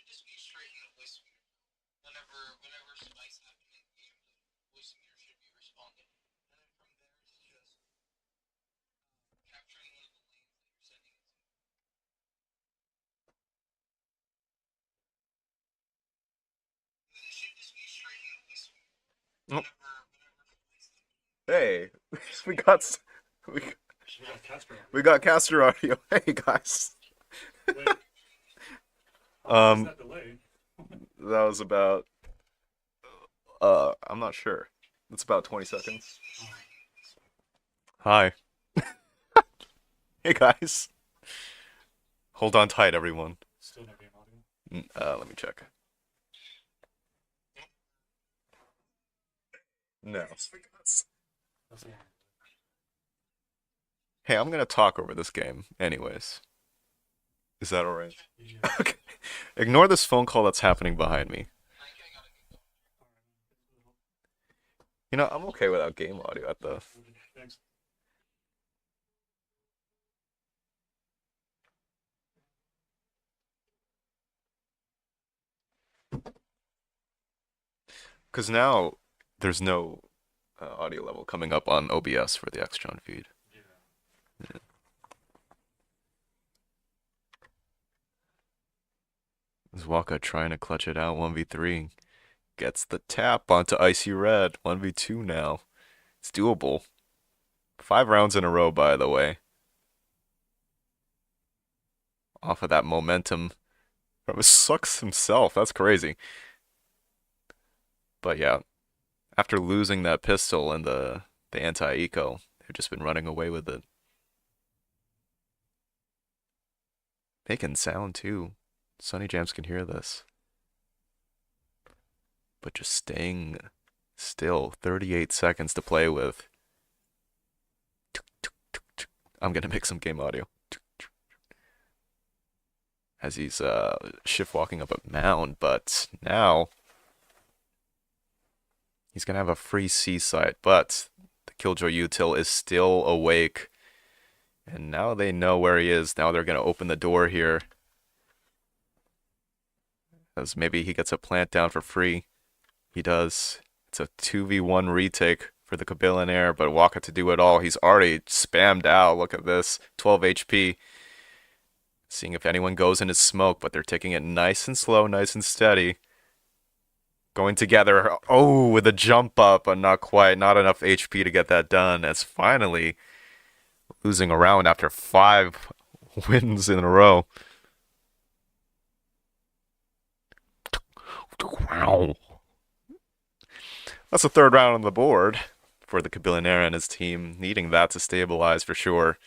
just be straight in the voice meter. Whenever spikes happen in game, the voice meter should be responding. And then from there, it's just capturing one of the lanes that you're sending it to. It should just be straight in the voice meter. Oh. Whenever spikes happen. Hey, we got we, we got caster audio. Hey guys. That was about I'm not sure. It's about 20 seconds. Hi. Hey guys. Hold on tight, everyone. Still no game audio. Let me check. No. That's the one. Hey, I'm gonna talk over this game, anyways. Is that alright? Yeah. Okay. Ignore this phone call that's happening behind me. You know, I'm okay without game audio at the. Thanks. Because now there's no audio level coming up on OBS for the Extron feed. Yeah. Is Waka trying to clutch it out 1v3? Gets the tap onto Icy Red. 1v2 now. It's doable. 5 rounds in a row, by the way. Off of that momentum from Sucks himself. That's crazy. But yeah, after losing that pistol and the anti-eco, they've just been running away with it. Making sound too. Sunny Jams can hear this. But just staying still. 38 seconds to play with. I'm gonna make some game audio. As he's shift walking up a mound, but now he's gonna have a free C site, but the Killjoy util is still awake. And now they know where he is. Now they're gonna open the door here. As maybe he gets a plant down for free. He does. It's a 2v1 retake for the Kabillionaire, but Waka to do it all. He's already spammed out. Look at this. 12 HP. Seeing if anyone goes in his smoke, but they're taking it nice and slow, nice and steady. Going together. Oh, with a jump up, but not quite. Not enough HP to get that done. As finally losing a round after 5 wins in a row. Wow. That's the 3rd round on the board for the Kabillionaire and his team, needing that to stabilize for sure.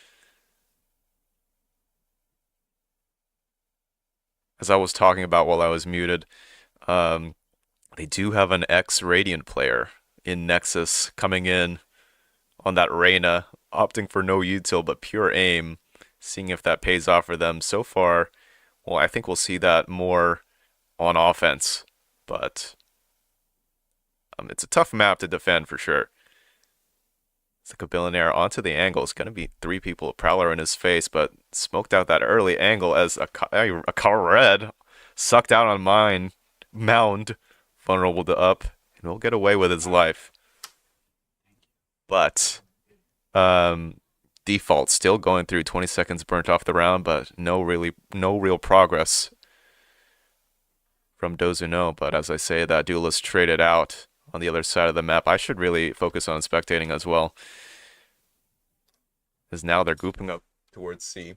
As I was talking about while I was muted, they do have an ex-Radiant player in Nexus coming in on that Reyna, opting for no util but pure aim, seeing if that pays off for them. So far, well, I think we'll see that more on offense, but it's a tough map to defend for sure. The Kabillionaire onto the angle. It's going to be 3 people, a Prowler in his face, but smoked out that early angle as a car red sucked out on mine. Mound, vulnerable to up, and will get away with his life. But default still going through 20 seconds burnt off the round, but no real progress from Dzno. But as I say, that duelist traded out on the other side of the map. I should really focus on spectating as well. As now they're grouping up towards C.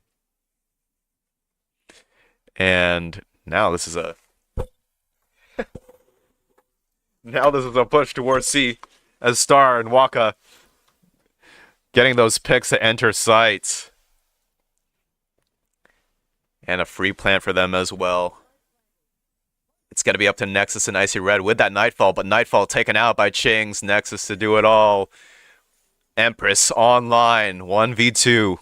And now this is a push towards C as Star and Waka getting those picks to enter sites. And a free plant for them as well. It's going to be up to Nexus and Icy Red with that Nightfall, but Nightfall taken out by Ching's. Nexus to do it all. Empress online, 1v2.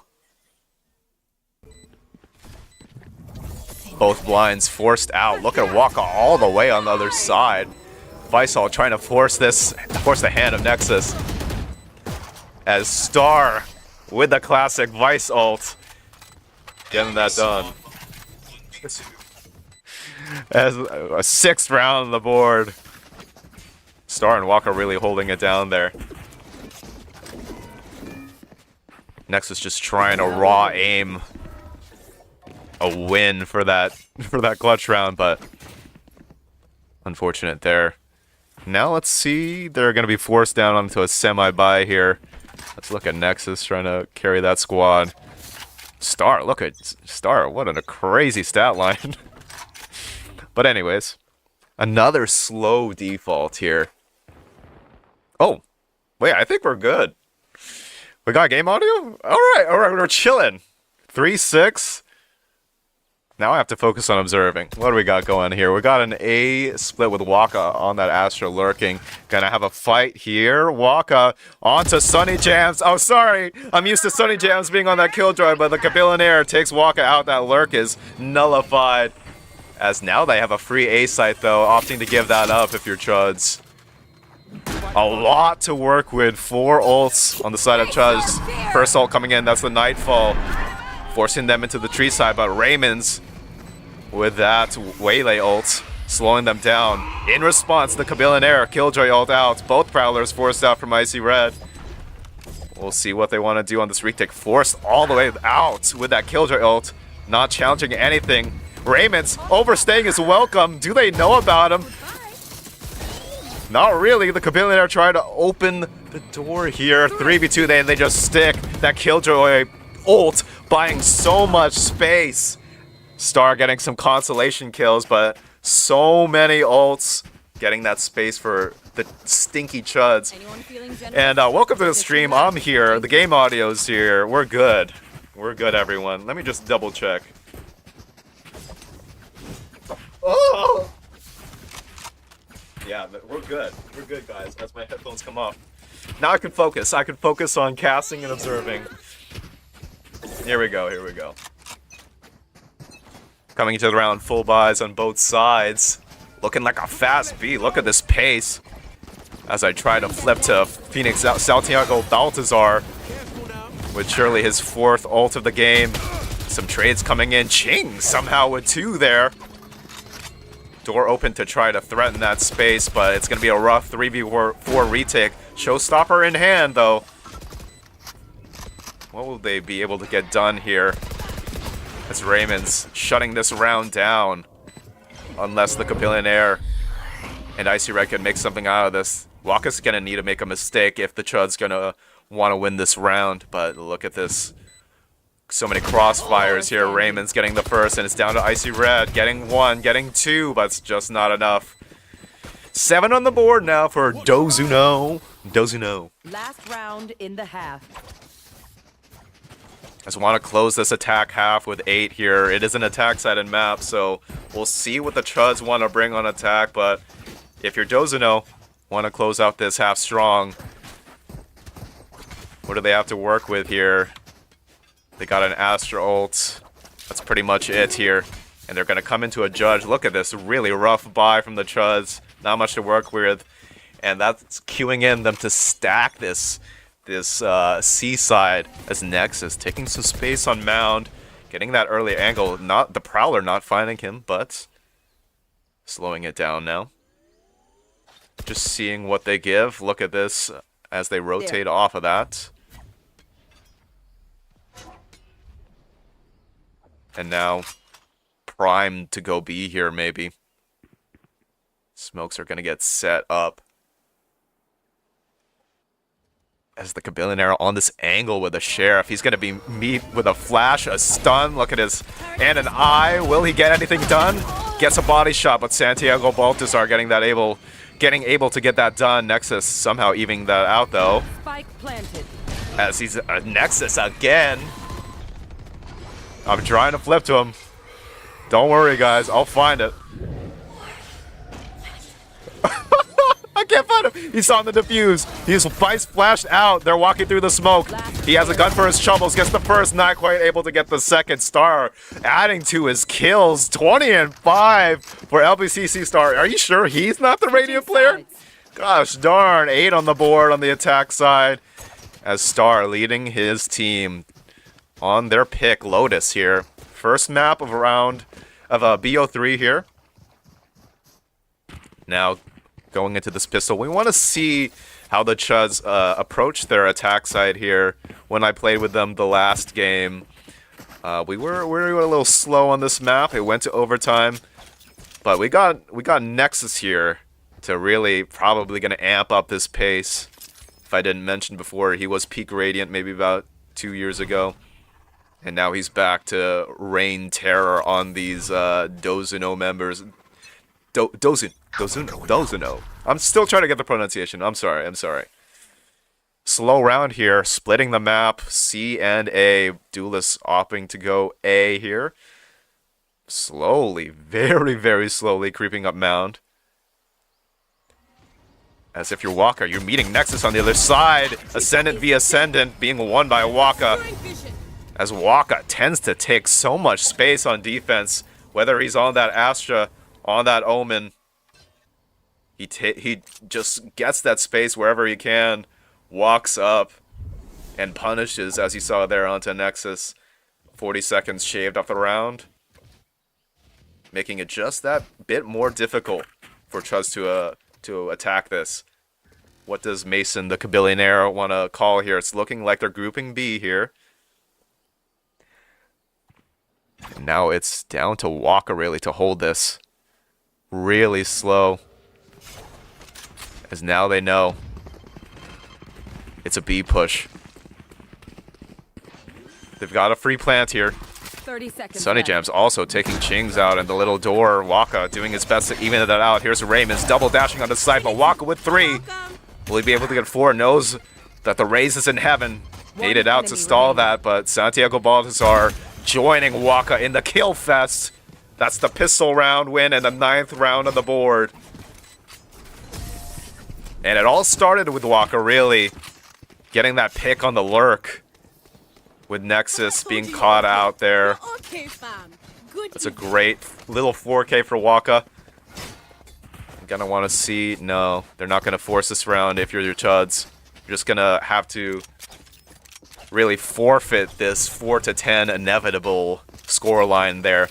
Both blinds forced out. Look at Waka all the way on the other side. Visol trying to force the hand of Nexus. As Star with the classic Vice ult. Getting that done. As a 6th round on the board. Star and Walker really holding it down there. Nexus just trying to raw aim a win for that clutch round, but unfortunate there. Now let's see. They're going to be forced down onto a semi-bye here. Let's look at Nexus trying to carry that squad. Star, look at Star. What a crazy stat line. But anyways, another slow default here. Oh, wait, I think we're good. We got game audio? All right, we're chilling. 3-6. Now I have to focus on observing. What do we got going here? We got an A split with Waka on that Astra lurking. Gonna have a fight here. Waka onto Sunny Jams. Oh, sorry. I'm used to Sunny Jams being on that Killjoy, but the Kabillionaire takes Waka out. That lurk is nullified. As now they have a free A site, though, opting to give that up if you're Chuds. A lot to work with. 4 ults on the side of Chuds. First ult coming in, that's the Nightfall. Forcing them into the tree side, but Raymond's with that Waylay ult, slowing them down. In response, the Kabillionaire, Killjoy ult out. Both Prowlers forced out from Icy Red. We'll see what they want to do on this retake. Forced all the way out with that Killjoy ult. Not challenging anything. Raymond's overstaying his welcome. Do they know about him? Not really. The Kabillionaire tried to open the door here. 3v2, they just stick. That Killjoy ult buying so much space. Star getting some consolation kills, but so many ults getting that space for the stinky Chuds. And welcome to the stream. I'm here. The game audio's here. We're good. We're good, everyone. Let me just double check. Oh! Yeah, but we're good. We're good, guys. As my headphones come off. Now I can focus. I can focus on casting and observing. Here we go. Here we go. Coming into the round, full buys on both sides. Looking like a fast beat. Look at this pace. As I try to flip to Phoenix Santiago Baltazar. With surely his 4th ult of the game. Some trades coming in. Ching somehow with 2 there. Door open to try to threaten that space, but it's going to be a rough 3v4 retake. Showstopper in hand, though. What will they be able to get done here? As Raymond's shutting this round down. Unless the Kabillionaire and Icy Red can make something out of this. Waka's going to need to make a mistake if the Chud's going to want to win this round. But look at this. So many crossfires here. Raymond's getting the first, and it's down to Icy Red. Getting 1, getting 2, but it's just not enough. 7 on the board now for Dzno. Dzno. Last round in the half. Just want to close this attack half with 8 here. It is an attack-sided map, so we'll see what the Chuds want to bring on attack, but if you're Dzno, want to close out this half strong. What do they have to work with here? They got an Astra ult. That's pretty much it here. And they're going to come into a Judge. Look at this really rough buy from the Chuds. Not much to work with. And that's queuing in them to stack this seaside as Nexus taking some space on Mound. Getting that early angle. Not the Prowler not finding him, but slowing it down now. Just seeing what they give. Look at this as they rotate off of that. And now, primed to go B here, maybe. Smokes are going to get set up. As the Kabillionaire on this angle with the Sheriff. He's going to be meet with a flash, a stun. Look at his... And an eye. Will he get anything done? Gets a body shot, but Santiago Baltazar getting able to get that done. Nexus somehow evening that out, though. Spike planted. As he's a Nexus again. I'm trying to flip to him. Don't worry, guys. I'll find it. I can't find him. He's on the defuse. He's vice flashed out. They're walking through the smoke. He has a gun for his shovels. Gets the first. Not quite able to get the second. Star adding to his kills. 20 and 5 for LBCC Star. Are you sure he's not the Radiant player? Gosh darn. 8 on the board on the attack side. As Star leading his team. On their pick, Lotus here. First map of a round of a BO3 here. Now, going into this pistol, we want to see how the Chuds approach their attack side here. When I played with them the last game, we were a little slow on this map. It went to overtime, but we got Nexus here to really probably going to amp up this pace. If I didn't mention before, he was peak Radiant maybe about 2 years ago. And now he's back to rain terror on these Dzno members. Dzno. I'm still trying to get the pronunciation. I'm sorry. Slow round here, splitting the map. C and A. Duelists opting to go A here. Slowly, very, very slowly creeping up mound. As if you're Waka, you're meeting Nexus on the other side. Ascendant v Ascendant being won by Waka. As Waka tends to take so much space on defense, whether he's on that Astra, on that Omen, he just gets that space wherever he can, walks up, and punishes, as you saw there, onto Nexus. 40 seconds shaved off the round, making it just that bit more difficult for Chuds to attack this. What does Mason, the Billionaire, want to call here? It's looking like they're grouping B here. And now it's down to Waka really to hold this. Really slow. As now they know it's a B push. They've got a free plant here. 30 seconds Sunny left. Jam's also taking Chings out in the little door. Waka doing his best to even that out. Here's Raymond's double dashing on the side, but Waka with 3. Will he be able to get 4? Knows that the raise is in heaven. Made it out to stall that, but Santiago Baltazar joining Waka in the kill fest. That's the pistol round win and the 9th round on the board. And it all started with Waka really getting that pick on the lurk, with Nexus being caught out there. That's a great little 4K for Waka. I'm gonna want to see. No, they're not gonna force this round if you're your Chuds. You're just gonna have to really forfeit this 4-10 inevitable scoreline there.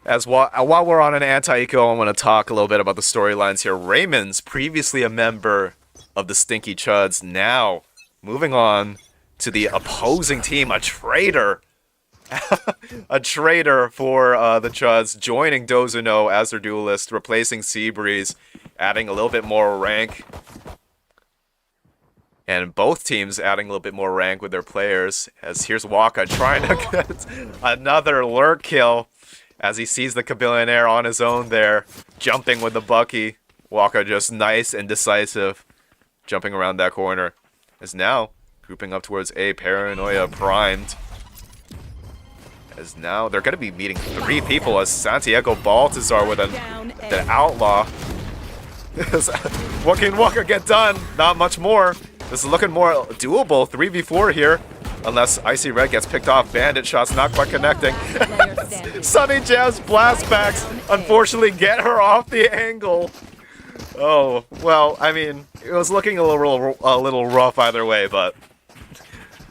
As while we're on an anti-eco, I want to talk a little bit about the storylines here. Raymond's previously a member of the Stinky Chuds, now moving on to the opposing team, a traitor. A traitor for the Chuds, joining Dzno as their duelist, replacing Seabreeze, adding a little bit more rank. And both teams adding a little bit more rank with their players. As here's Waka trying to get another lurk kill as he sees the Billionaire on his own there, jumping with the Bucky. Waka just nice and decisive, jumping around that corner. As now grouping up towards A, Paranoia primed. As now they're going to be meeting 3 people as Santiago Baltazar with an outlaw. What can Waka get done? Not much more. This is looking more doable. 3v4 here. Unless Icy Red gets picked off. Bandit shots not quite connecting. Sunny Jam's blastbacks unfortunately get her off the angle. Oh, well, I mean, it was looking a little rough either way, but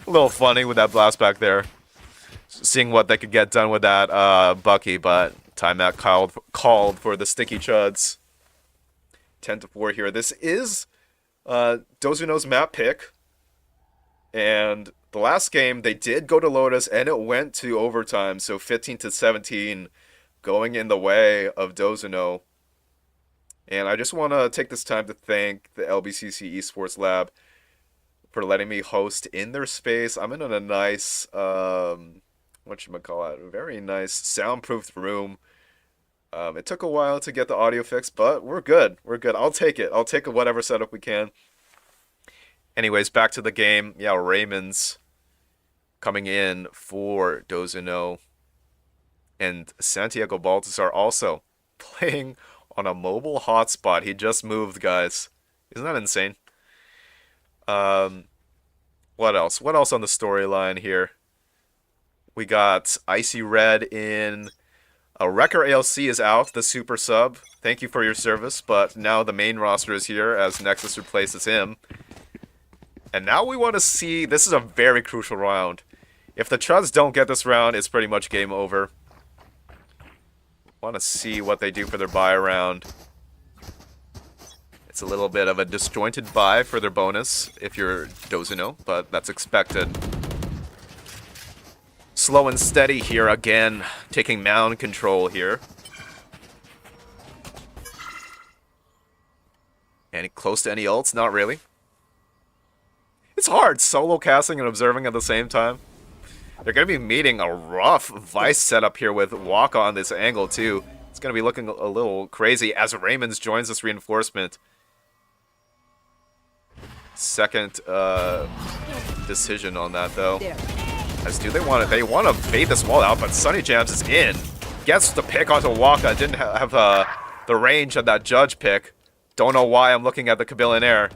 a little funny with that blastback there. Seeing what they could get done with that Bucky, but timeout called for the Sticky Chuds. 10-4 here. This is Dzno's map pick. And the last game, they did go to Lotus, and it went to overtime. So 15-17 going in the way of Dzno. And I just want to take this time to thank the LBCC Esports Lab for letting me host in their space. I'm in a nice, whatchamacallit, a very nice soundproofed room. It took a while to get the audio fixed, but we're good. We're good. I'll take it. I'll take whatever setup we can. Anyways, back to the game. Yeah, Raymond's coming in for Dzno. And Santiago Baltazar also playing on a mobile hotspot. He just moved, guys. Isn't that insane? What else? What else on the storyline here? We got Icy Red in. Wrecker ALC is out, the super sub. Thank you for your service, but now the main roster is here as Nexus replaces him. And now we want to see, this is a very crucial round. If the Chuds don't get this round, it's pretty much game over. Want to see what they do for their buy round. It's a little bit of a disjointed buy for their bonus if you're Dzno, but that's expected. Slow and steady here again, taking mound control here. Any close to any ults? Not really. It's hard solo casting and observing at the same time. They're going to be meeting a rough Vice setup here with Waka on this angle too. It's going to be looking a little crazy as Raymond joins this reinforcement. Second decision on that though. As do they want to bait this wall out, but Sunny Jams is in. Gets the pick onto Waka. Didn't have the range of that judge pick. Don't know why I'm looking at the Kabillionaire.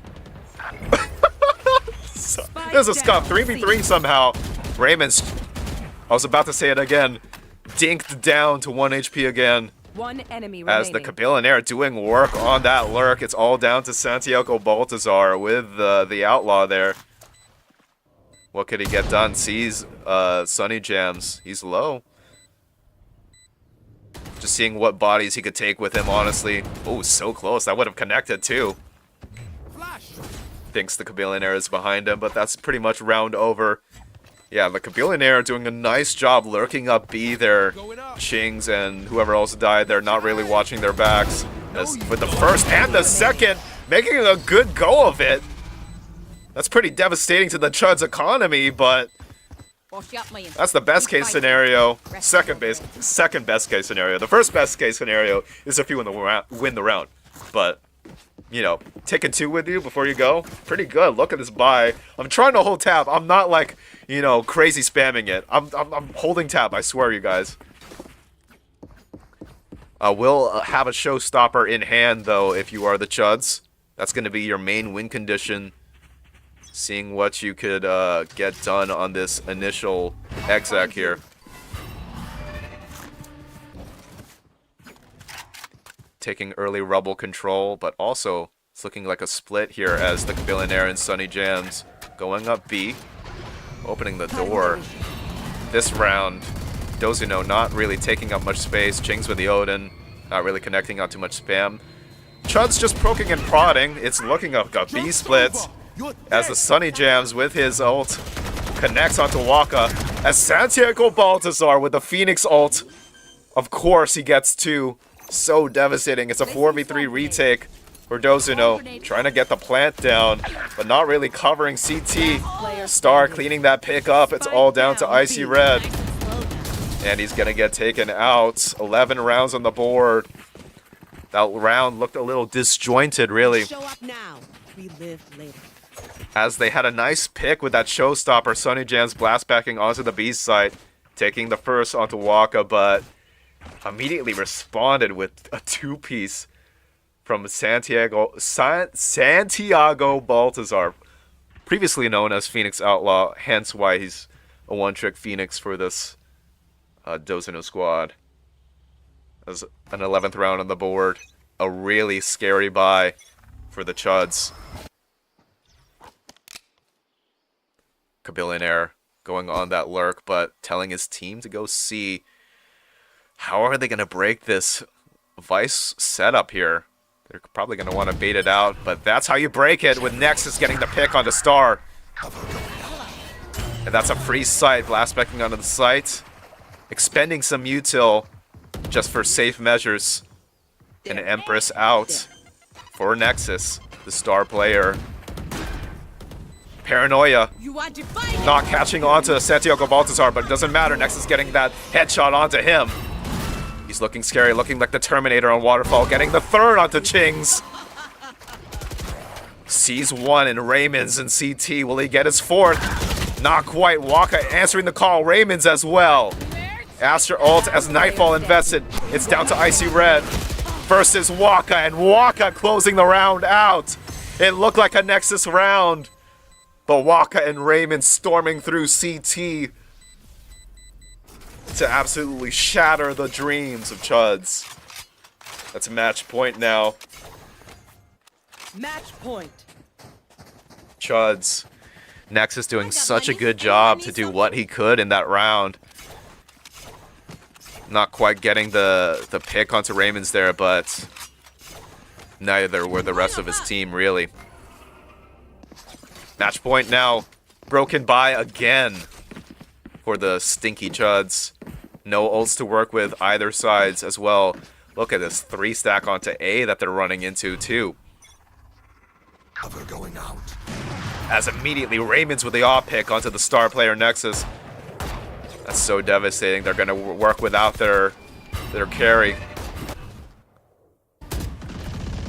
There's a scuff. 3v3 somehow. Raymond's, I was about to say it again, dinked down to 1 HP again. One enemy As remaining. the Kabillionaire doing work on that lurk. It's all down to Santiago Baltazar with the Outlaw there. What could he get done? Sees Sunny Jams. He's low. Just seeing what bodies he could take with him, honestly. Oh, so close. That would have connected, too. Thinks the Kabillionaire is behind him, but that's pretty much round over. Yeah, the Kabillionaire doing a nice job lurking up B there. Chings and whoever else died, they're not really watching their backs. As with the first and the second, making a good go of it. That's pretty devastating to the Chuds economy, but that's the best case scenario. Second best case scenario. The first best case scenario is if you win the round. But, you know, taking 2 with you before you go, pretty good. Look at this buy. I'm trying to hold tab. I'm not like, you know, crazy spamming it. I'm holding tab, I swear, you guys. We'll have a showstopper in hand, though, if you are the Chuds. That's going to be your main win condition. Seeing what you could get done on this initial exec here. Taking early rubble control, but also it's looking like a split here as the Kabillionaire and Sunny Jams going up B, opening the door. This round, Dzno not really taking up much space. Chings with the Odin, not really connecting on too much spam. Chud's just poking and prodding. It's looking like a B split as the Sunny Jams with his ult connects onto Waka. As Santiago Baltazar with the Phoenix ult, of course he gets 2. So devastating. It's a 4v3 retake for Dzno, trying to get the plant down, but not really covering CT. Star cleaning that pick up. It's all down to Icy Red. And he's going to get taken out. 11 rounds on the board. That round looked a little disjointed, really. Show up now. We live later. As they had a nice pick with that showstopper, Sunny Jams blast backing onto the B site, taking the first onto Waka, but immediately responded with a 2-piece from Santiago Baltazar, previously known as Phoenix Outlaw, hence why he's a one-trick Phoenix for this Dzno squad. As an 11th round on the board, a really scary buy for the Chuds. Kabillionaire going on that lurk, but telling his team to go see how are they going to break this Vice setup here. They're probably going to want to bait it out, but that's how you break it with Nexus getting the pick onto Star. And that's a free site, blast backing onto the site. Expending some util just for safe measures. And Empress out for Nexus, the Star player. Paranoia, not catching onto Santiago Baltazar, but it doesn't matter. Nexus getting that headshot onto him. He's looking scary, looking like the Terminator on Waterfall, getting the third onto Chings. Sees 1 in Raymond's and CT. Will he get his 4th? Not quite. Waka answering the call. Raymond's as well. Aster ult as Nightfall invested. It's down to Icy Red versus Waka, and Waka closing the round out. It looked like a Nexus round, but Waka and Raymond storming through CT to absolutely shatter the dreams of Chuds. That's a match point now. Match point. Chuds. Nexus doing such a good job to do what he could in that round. Not quite getting the pick onto Raymond's there, but neither were the rest of his team, really. Match point now broken by again for the stinky Chuds. No ults to work with either sides as well. Look at this 3-stack onto A that they're running into, too. Cover going out. As immediately Raymond's with the off pick onto the star player Nexus. That's so devastating. They're going to work without their carry.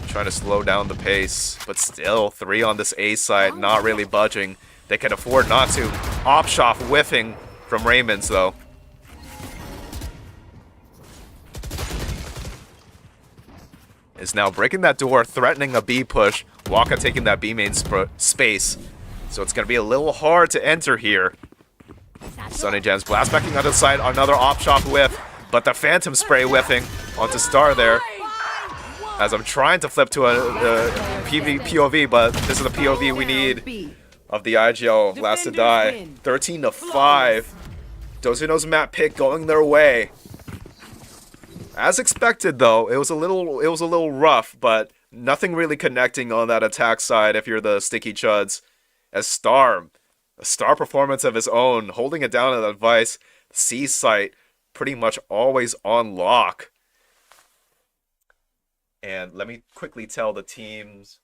Trying to slow down the pace, but still 3 on this A side, not really budging. They can afford not to. Opshop whiffing from Raymond's though. Is now breaking that door, threatening a B push. Waka taking that B main space. So it's going to be a little hard to enter here. Sunny Gems blast backing onto the side, another Opshop whiff, but the Phantom Spray whiffing onto Star there. As I'm trying to flip to a POV, but this is the POV we need of the IGL last to die. 13-5. Dzno's map pick going their way. As expected, though, it was a little rough, but nothing really connecting on that attack side if you're the sticky Chuds. As a star performance of his own, holding it down at that Vice. C site pretty much always on lock. And let me quickly tell the teams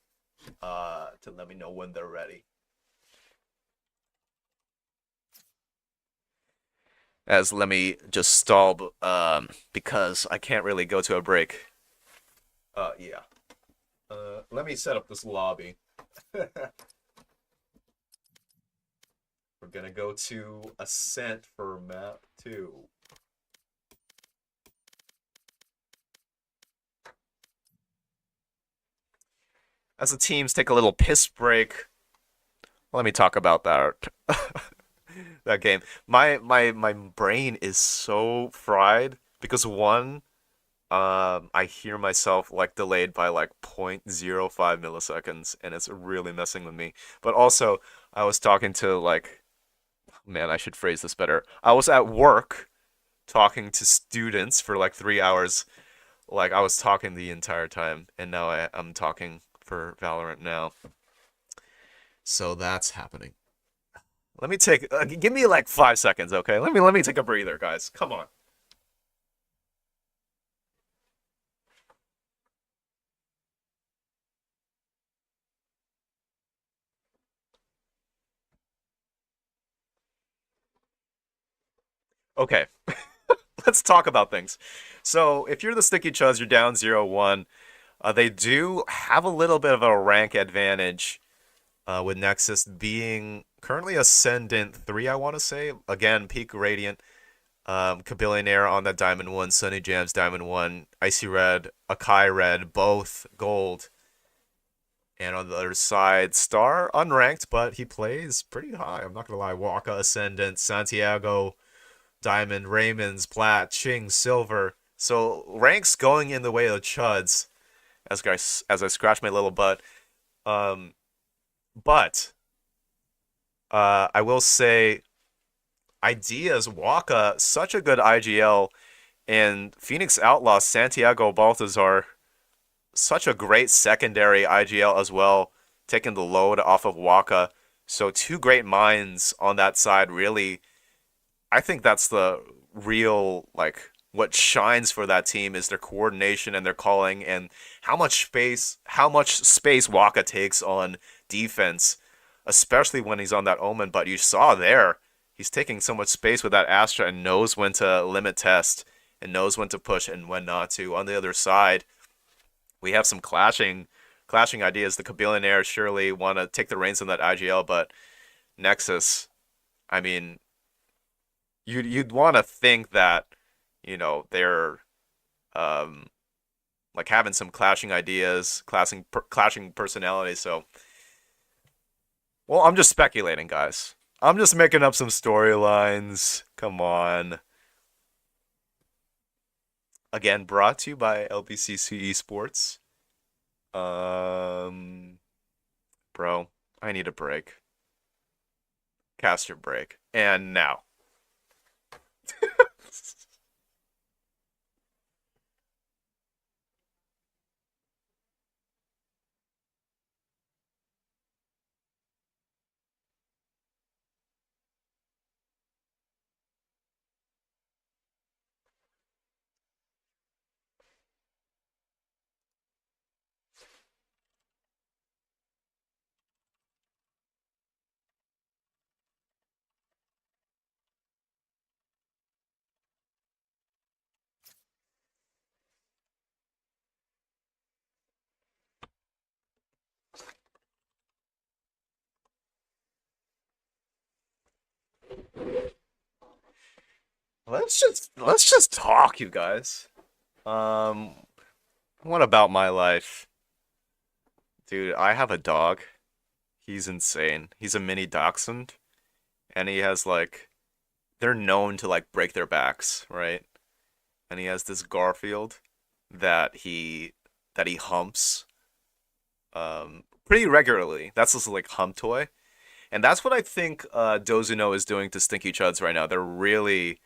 to let me know when they're ready. As let me just stall because I can't really go to a break. Yeah. Let me set up this lobby. We're gonna go to Ascent for map 2. As the teams take a little piss break, let me talk about that that game. My brain is so fried because one, I hear myself like delayed by like 0.05 milliseconds, and it's really messing with me. But also, I was talking to like, man, I should phrase this better. I was at work talking to students for like 3 hours. Like I was talking the entire time, and now I'm talking for Valorant now. So that's happening. Let me take give me like 5 seconds, okay? Let me take a breather, guys. Come on. Okay. Let's talk about things. So, if you're the Sticky Chuds, you're down 0-1. They do have a little bit of a rank advantage with Nexus being currently Ascendant 3, I want to say. Again, Peak Radiant, Kabillionaire on that Diamond 1, Sunny Jams Diamond 1, Icy Red, Akai Red, both Gold. And on the other side, Star, unranked, but he plays pretty high. I'm not going to lie. Waka, Ascendant, Santiago, Diamond, Raymond's, Plat, Ching, Silver. So ranks going in the way of the Chuds as I scratch my little butt. But I will say Ideas, Waka, such a good IGL, and Phoenix Outlaw, Santiago Baltazar, such a great secondary IGL as well, taking the load off of Waka. So 2 great minds on that side, really. I think that's the real, like, what shines for that team is their coordination and their calling and how much space Waka takes on defense, especially when he's on that Omen. But you saw there, he's taking so much space with that Astra and knows when to limit test and knows when to push and when not to. On the other side, we have some clashing ideas. The Kabillionaires surely want to take the reins on that IGL, but Nexus, I mean, you'd want to think that, you know, they're like having some clashing ideas, clashing personalities. So, well, I'm just speculating, guys. I'm just making up some storylines. Come on. Again, brought to you by LBCC Esports. Bro, I need a break. Cast your break. And now. Let's just talk, you guys. Um, what about my life? Dude, I have a dog. He's insane. He's a mini dachshund, and he has like they're known to like break their backs, right? And he has this Garfield that he humps pretty regularly. That's his like hump toy. And that's what I think Dozuno is doing to Stinky Chuds right now. They're really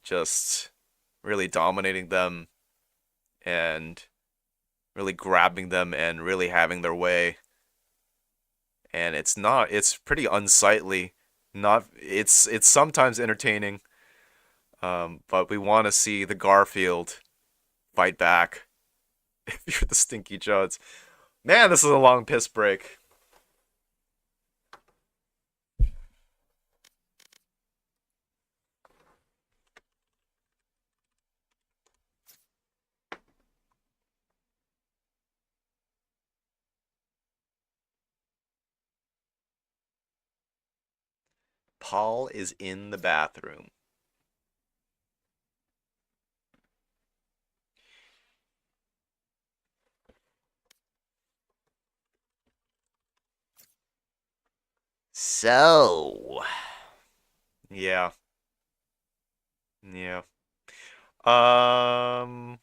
just really dominating them and really grabbing them and really having their way. And it's pretty unsightly. Not it's sometimes entertaining. But we want to see the Garfield fight back if you're the Stinky Chuds. Man, this is a long piss break. Paul is in the bathroom. So, yeah, yeah. Um,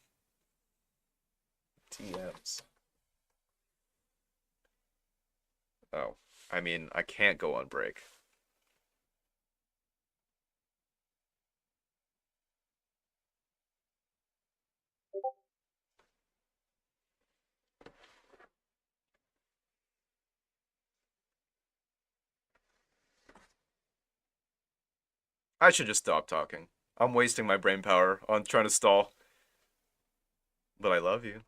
TMs. Oh, I mean, I can't go on break. I should just stop talking. I'm wasting my brain power on trying to stall. But I love you.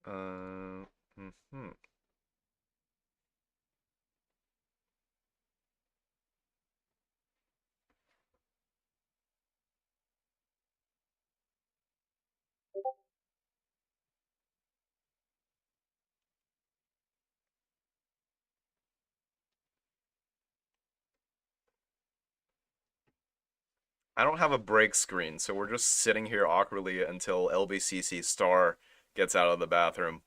Uh, hmm. I don't have a break screen, so we're just sitting here awkwardly until LBCC Star gets out of the bathroom.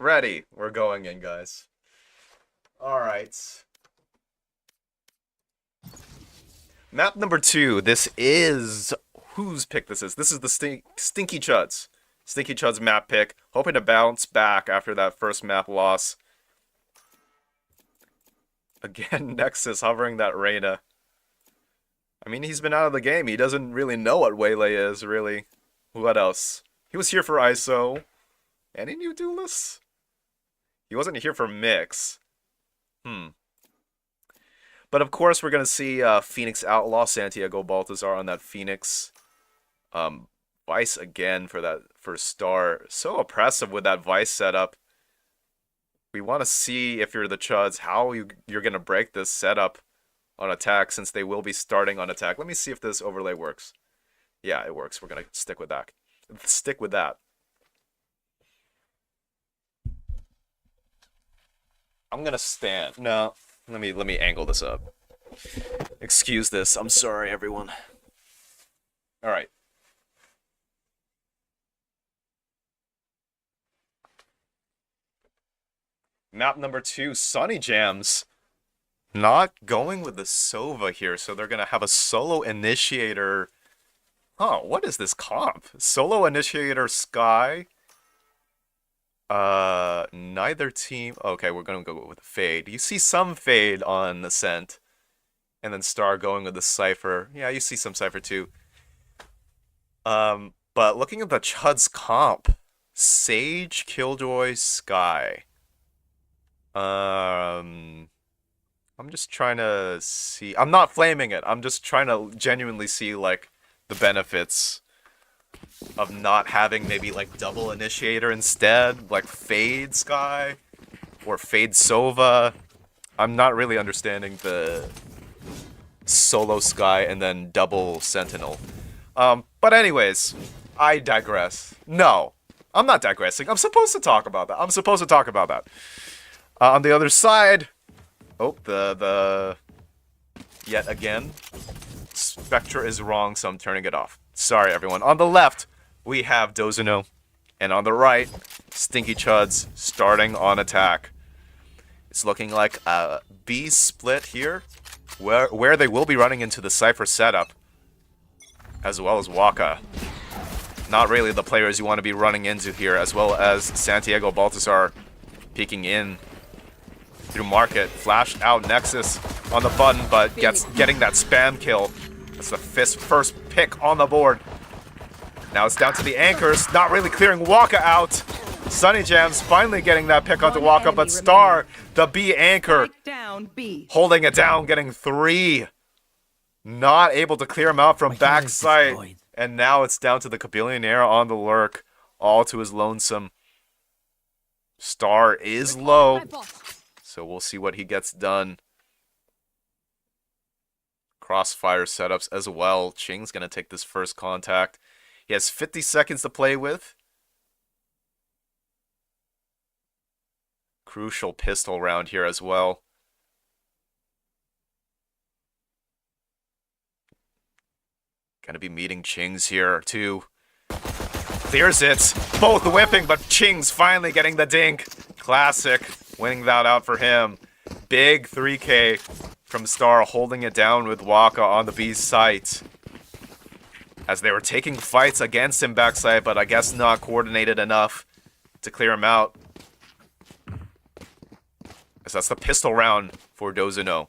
Ready. We're going in, guys. Alright. Map number 2. This is... Whose pick this is? This is the Stinky Chuds. Stinky Chuds map pick. Hoping to bounce back after that first map loss. Again, Nexus hovering that Reyna. I mean, he's been out of the game. He doesn't really know what Waylay is, really. What else? He was here for ISO. Any new duelists? He wasn't here for Mix. But of course, we're going to see Phoenix Outlaw, Santiago Baltazar on that Phoenix. Vice again for that first star. So oppressive with that Vice setup. We want to see if you're the Chuds, how you're going to break this setup on attack since they will be starting on attack. Let me see if this overlay works. Yeah, it works. We're going to stick with that. Stick with that. I'm going to stand. No. Let me angle this up. Excuse this. I'm sorry, everyone. All right. Map number 2, Sunny Jams. Not going with the Sova here, so they're going to have a solo initiator. Huh, what is this comp? Solo initiator Sky. Neither team. Okay, we're going to go with Fade. You see some Fade on Ascent. And then Star going with the Cypher. Yeah, you see some Cypher too. But looking at the Chuds comp, Sage, Killjoy, Sky. I'm just trying to see. I'm not flaming it. I'm just trying to genuinely see like the benefits of not having maybe like double initiator instead, like Fade Sky or Fade Sova. I'm not really understanding the solo Sky and then double Sentinel. But anyways, I digress. No, I'm not digressing. I'm supposed to talk about that. On the other side, oh, the yet again, Spectre is wrong, so I'm turning it off. Sorry, everyone. On the left, we have Dzno, and on the right, Stinky Chuds starting on attack. It's looking like a B split here, where they will be running into the Cypher setup, as well as Waka. Not really the players you want to be running into here, as well as Santiago Baltazar peeking in through Market. Flashed out Nexus on the button, but getting that spam kill. That's the first pick on the board. Now it's down to the anchors, not really clearing Waka out. Sunny Jams finally getting that pick onto Waka, but Star, the B anchor, Down B. holding it down, getting 3. Not able to clear him out from backside. And now it's down to the Kabillionaire on the lurk, all to his lonesome. Star is low, so we'll see what he gets done. Crossfire setups as well. Ching's going to take this first contact. He has 50 seconds to play with. Crucial pistol round here as well. Gonna be meeting Ching's here too. Clears it. Both whipping, but Ching's finally getting the dink. Classic. Winning that out for him. Big 3K from Star, holding it down with Waka on the B site. As they were taking fights against him backside, but I guess not coordinated enough to clear him out. As that's the pistol round for Dzno.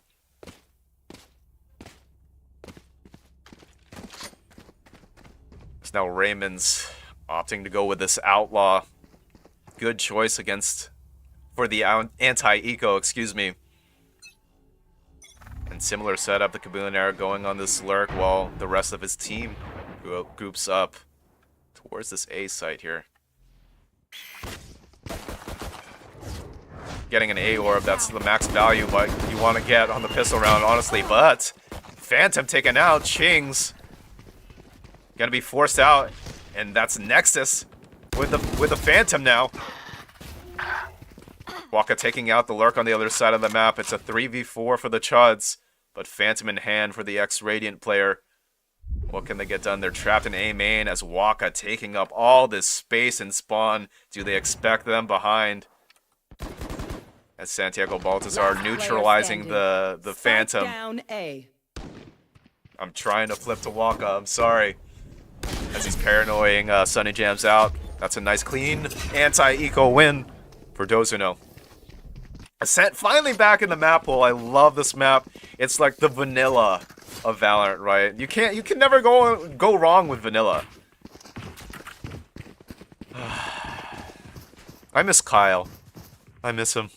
Now Raymond's opting to go with this Outlaw. Good choice for the anti-eco, excuse me. And similar setup, the Kabillionaire going on this lurk while the rest of his team groups up towards this A site here. Getting an A orb, that's the max value what you want to get on the pistol round, honestly. But Phantom taken out, Ching's gonna be forced out, and that's Nexus with the Phantom now. Waka taking out the lurk on the other side of the map. It's a 3v4 for the Chuds, but Phantom in hand for the X-Radiant player. What can they get done? They're trapped in A main as Waka taking up all this space in spawn. Do they expect them behind? As Santiago Baltazar neutralizing the Phantom. Down A. I'm trying to flip to Waka, I'm sorry. As he's paranoying Sunny Jams out. That's a nice clean anti-eco win for Dzno. Ascent finally back in the map pool. I love this map. It's like the vanilla of Valorant, right? You can never go wrong with vanilla. I miss Kyle. I miss him.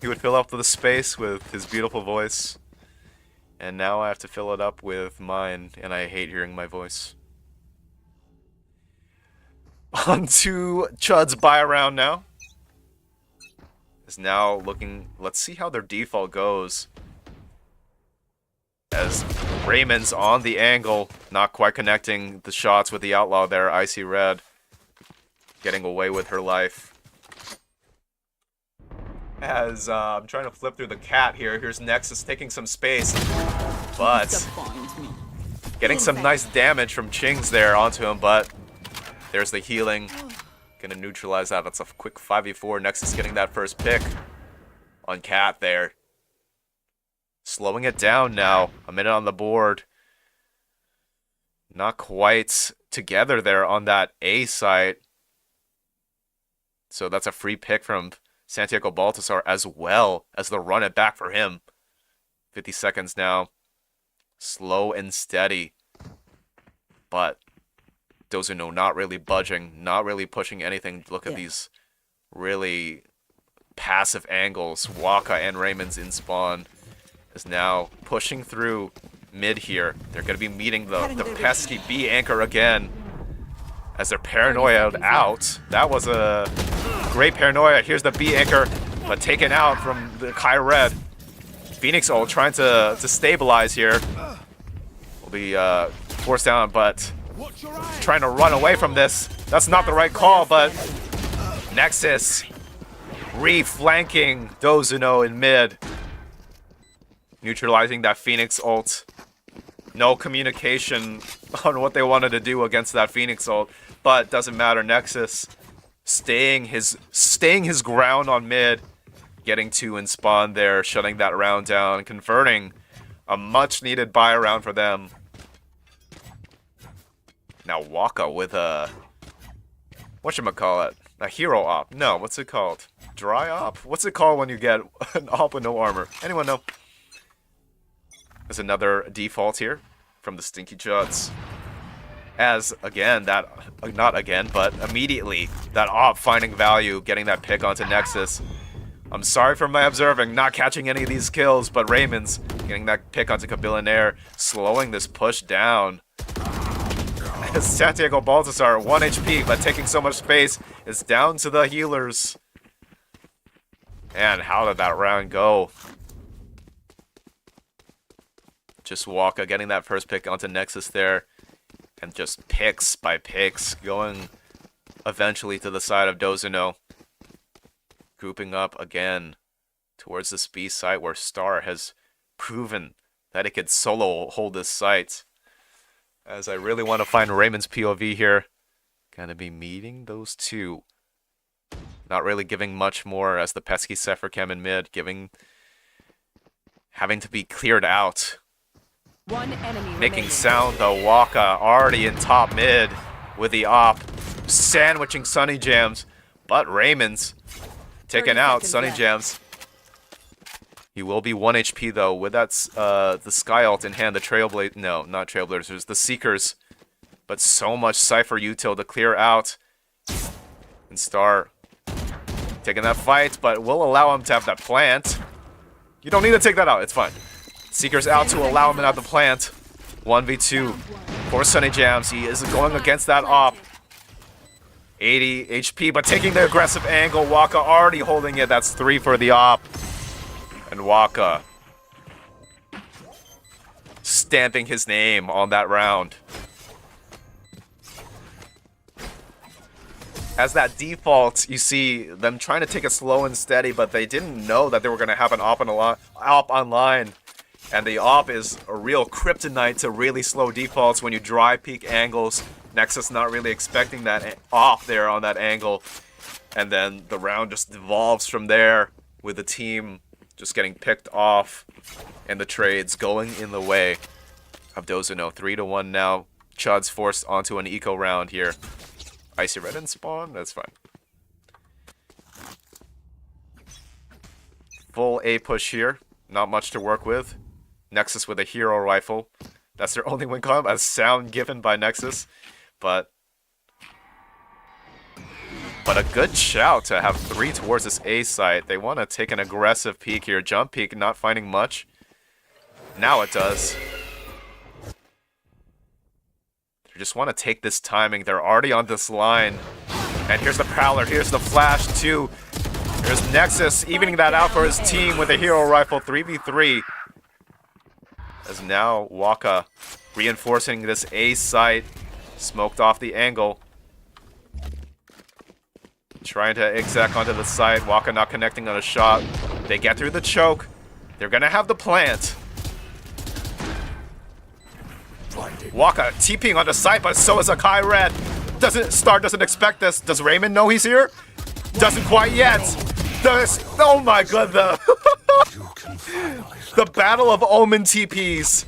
He would fill up the space with his beautiful voice. And now I have to fill it up with mine, and I hate hearing my voice. On to Chud's buy around now. Is now looking, let's see how their default goes. As Raymond's on the angle, not quite connecting the shots with the Outlaw there, Icy Red. Getting away with her life. As I'm trying to flip through the cat here. Here's Nexus taking some space. But Getting some nice damage from Chings there onto him, but there's the healing. Gonna neutralize that. That's a quick 5v4. Nexus getting that first pick on Cat there. Slowing it down now. A minute on the board. Not quite together there on that A site. So that's a free pick from Santiago Baltasar as well as the run it back for him. 50 seconds now. Slow and steady. But Dzno not really budging, not really pushing anything. Look at these really passive angles. Waka and Raymond's in spawn is now pushing through mid here. They're going to be meeting the pesky B anchor again as they're paranoiaed out. That was a great paranoia. Here's the B anchor, but taken out from the Kai Red. Phoenix ult trying to stabilize here. Will be forced down, but trying to run away from this. That's not the right call, but Nexus re-flanking Dzno in mid. Neutralizing that Phoenix ult. No communication on what they wanted to do against that Phoenix ult, but doesn't matter. Nexus staying his ground on mid, getting 2 in spawn there, shutting that round down, converting a much needed buy round for them. Now Waka with a whatchamacallit? A hero op. No, what's it called? Dry op? What's it called when you get an op with no armor? Anyone know? There's another default here from the Stinky Chuds. As, again, not again, but immediately, that op finding value, getting that pick onto Nexus. I'm sorry for my observing, not catching any of these kills, but Raymond's getting that pick onto Kabillionaire, slowing this push down. Santiago Baltasar, 1 HP, but taking so much space, is down to the healers. And how did that round go? Just Waka getting that first pick onto Nexus there. And just picks by picks, going eventually to the side of Dzno. Grouping up again towards this B site where Star has proven that it could solo hold this site. As I really want to find Raymond's POV here. Gonna be meeting those two. Not really giving much more as the pesky Zephyr cam in mid, having to be cleared out. One enemy Making remaining. sound though, Waka already in top mid with the op, sandwiching Sunny Jams, but Raymond's taken 30 out seconds Sunny left. Jams. He will be 1 HP though with that the Sky ult in hand, the Trailblade, no, not Trailblazers, the Seekers, but so much Cypher util to clear out. And Star taking that fight, but will allow him to have that plant. You don't need to take that out, it's fine. Seekers out to allow him to have the plant. 1v2 for Sunny Jams. He is going against that op. 80 HP, but taking the aggressive angle. Waka already holding it. That's 3 for the op. And Waka stamping his name on that round. As that default, you see them trying to take it slow and steady, but they didn't know that they were going to have an op online. And the op is a real kryptonite to really slow defaults when you dry peek angles. Nexus not really expecting that op there on that angle. And then the round just devolves from there with the team just getting picked off and the trades going in the way of Dzno. 3-1 now. Chuds forced onto an eco round here. Icy Red in spawn? That's fine. Full A push here. Not much to work with. Nexus with a hero rifle. That's their only win column. A sound given by Nexus. But a good shout to have 3 towards this A site. They want to take an aggressive peek here. Jump peek, not finding much. Now it does. They just want to take this timing. They're already on this line. And here's the Prowler. Here's the Flash too. There's Nexus evening that out for his team with a hero rifle. 3v3. As now Waka reinforcing this A site. Smoked off the angle. Trying to exec onto the site. Waka not connecting on a shot. They get through the choke. They're gonna have the plant. Waka TPing onto site, but so is Akai Red. Star doesn't expect this. Does Raymond know he's here? Doesn't quite yet. Oh my god, the Battle of Omen TPs.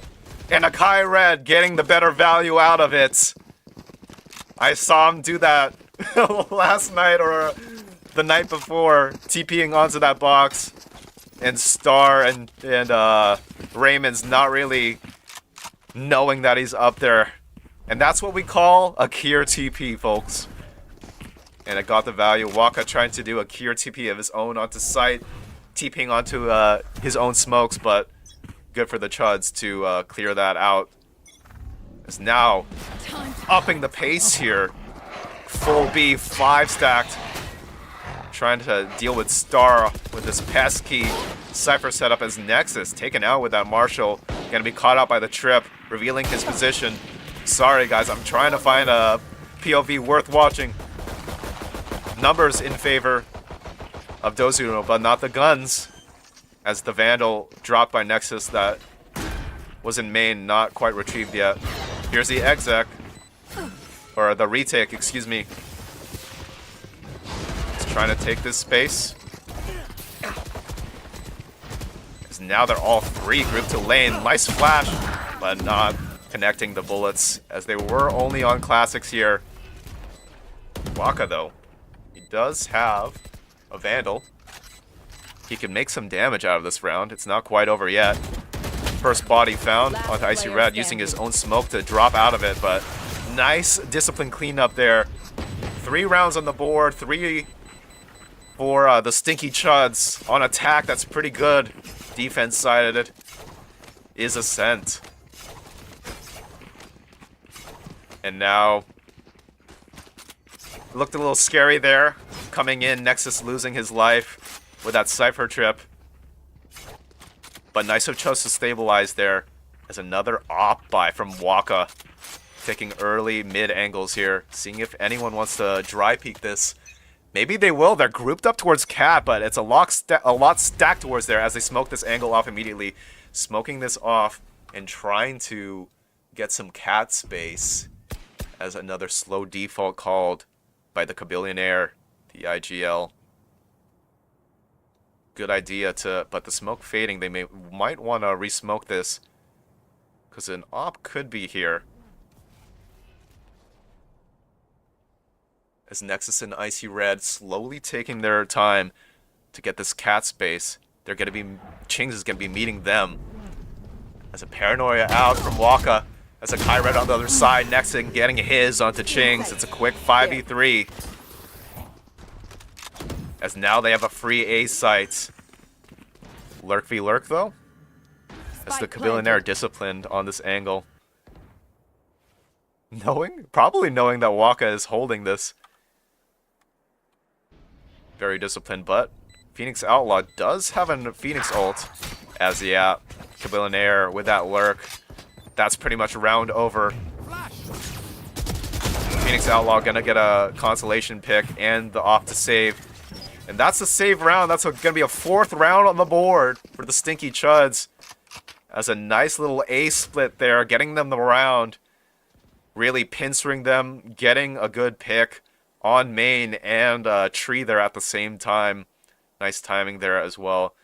And Akai Red getting the better value out of it. I saw him do that last night or the night before, TPing onto that box. And Star and Raymond's not really knowing that he's up there. And that's what we call a Kier TP, folks. And it got the value. Waka trying to do a Kier TP of his own onto site. TPing onto his own smokes, but good for the Chuds to clear that out. Is now upping the pace here. Full B, 5 stacked. Trying to deal with Star with this pesky Cypher setup as Nexus. Taken out with that Marshall. Gonna be caught out by the trip. Revealing his position. Sorry guys, I'm trying to find a POV worth watching. Numbers in favor of Dzno, but not the guns. As the Vandal dropped by Nexus that was in main, not quite retrieved yet. Here's the exec. Or the retake, excuse me. He's trying to take this space. As now they're all three grouped to lane. Nice flash, but not connecting the bullets as they were only on classics here. Waka though, he does have a Vandal. He can make some damage out of this round. It's not quite over yet. First body found onto Icy Red, using his own smoke to drop out of it, but nice discipline cleanup there. 3 rounds on the board, 3 for the Stinky Chuds. On attack, that's pretty good. Defense sided it is Ascent. And now, looked a little scary there. Coming in, Nexus losing his life with that Cypher trip. But nice of Chuds to stabilize there as another op buy from Waka. Taking early mid angles here. Seeing if anyone wants to dry peek this. Maybe they will. They're grouped up towards Cat, but it's a lot stacked towards there as they smoke this angle off immediately. Smoking this off and trying to get some Cat space as another slow default called by the Kabillionaire, the IGL. Good idea but the smoke fading, they might want to re-smoke this because an op could be here. As Nexus and Icy Red slowly taking their time to get this Cat space. They're gonna be Chings is gonna be meeting them. As a Paranoia out from Waka. As a Kai Red on the other side, Nexus getting his onto Chings. It's a quick 5v3. As now they have a free A site. Lurk v Lurk though. As the Kabillionaire disciplined on this angle. Probably knowing that Waka is holding this. Very disciplined, but Phoenix Outlaw does have a Phoenix ult. As yeah, Kabillionaire with that Lurk. That's pretty much round over. Phoenix Outlaw gonna get a consolation pick and the off to save. And that's the save round. That's gonna be a 4th round on the board for the Stinky Chuds. As a nice little A split there, getting them the round. Really pincering them, getting a good pick on main and tree there at the same time. Nice timing there as well.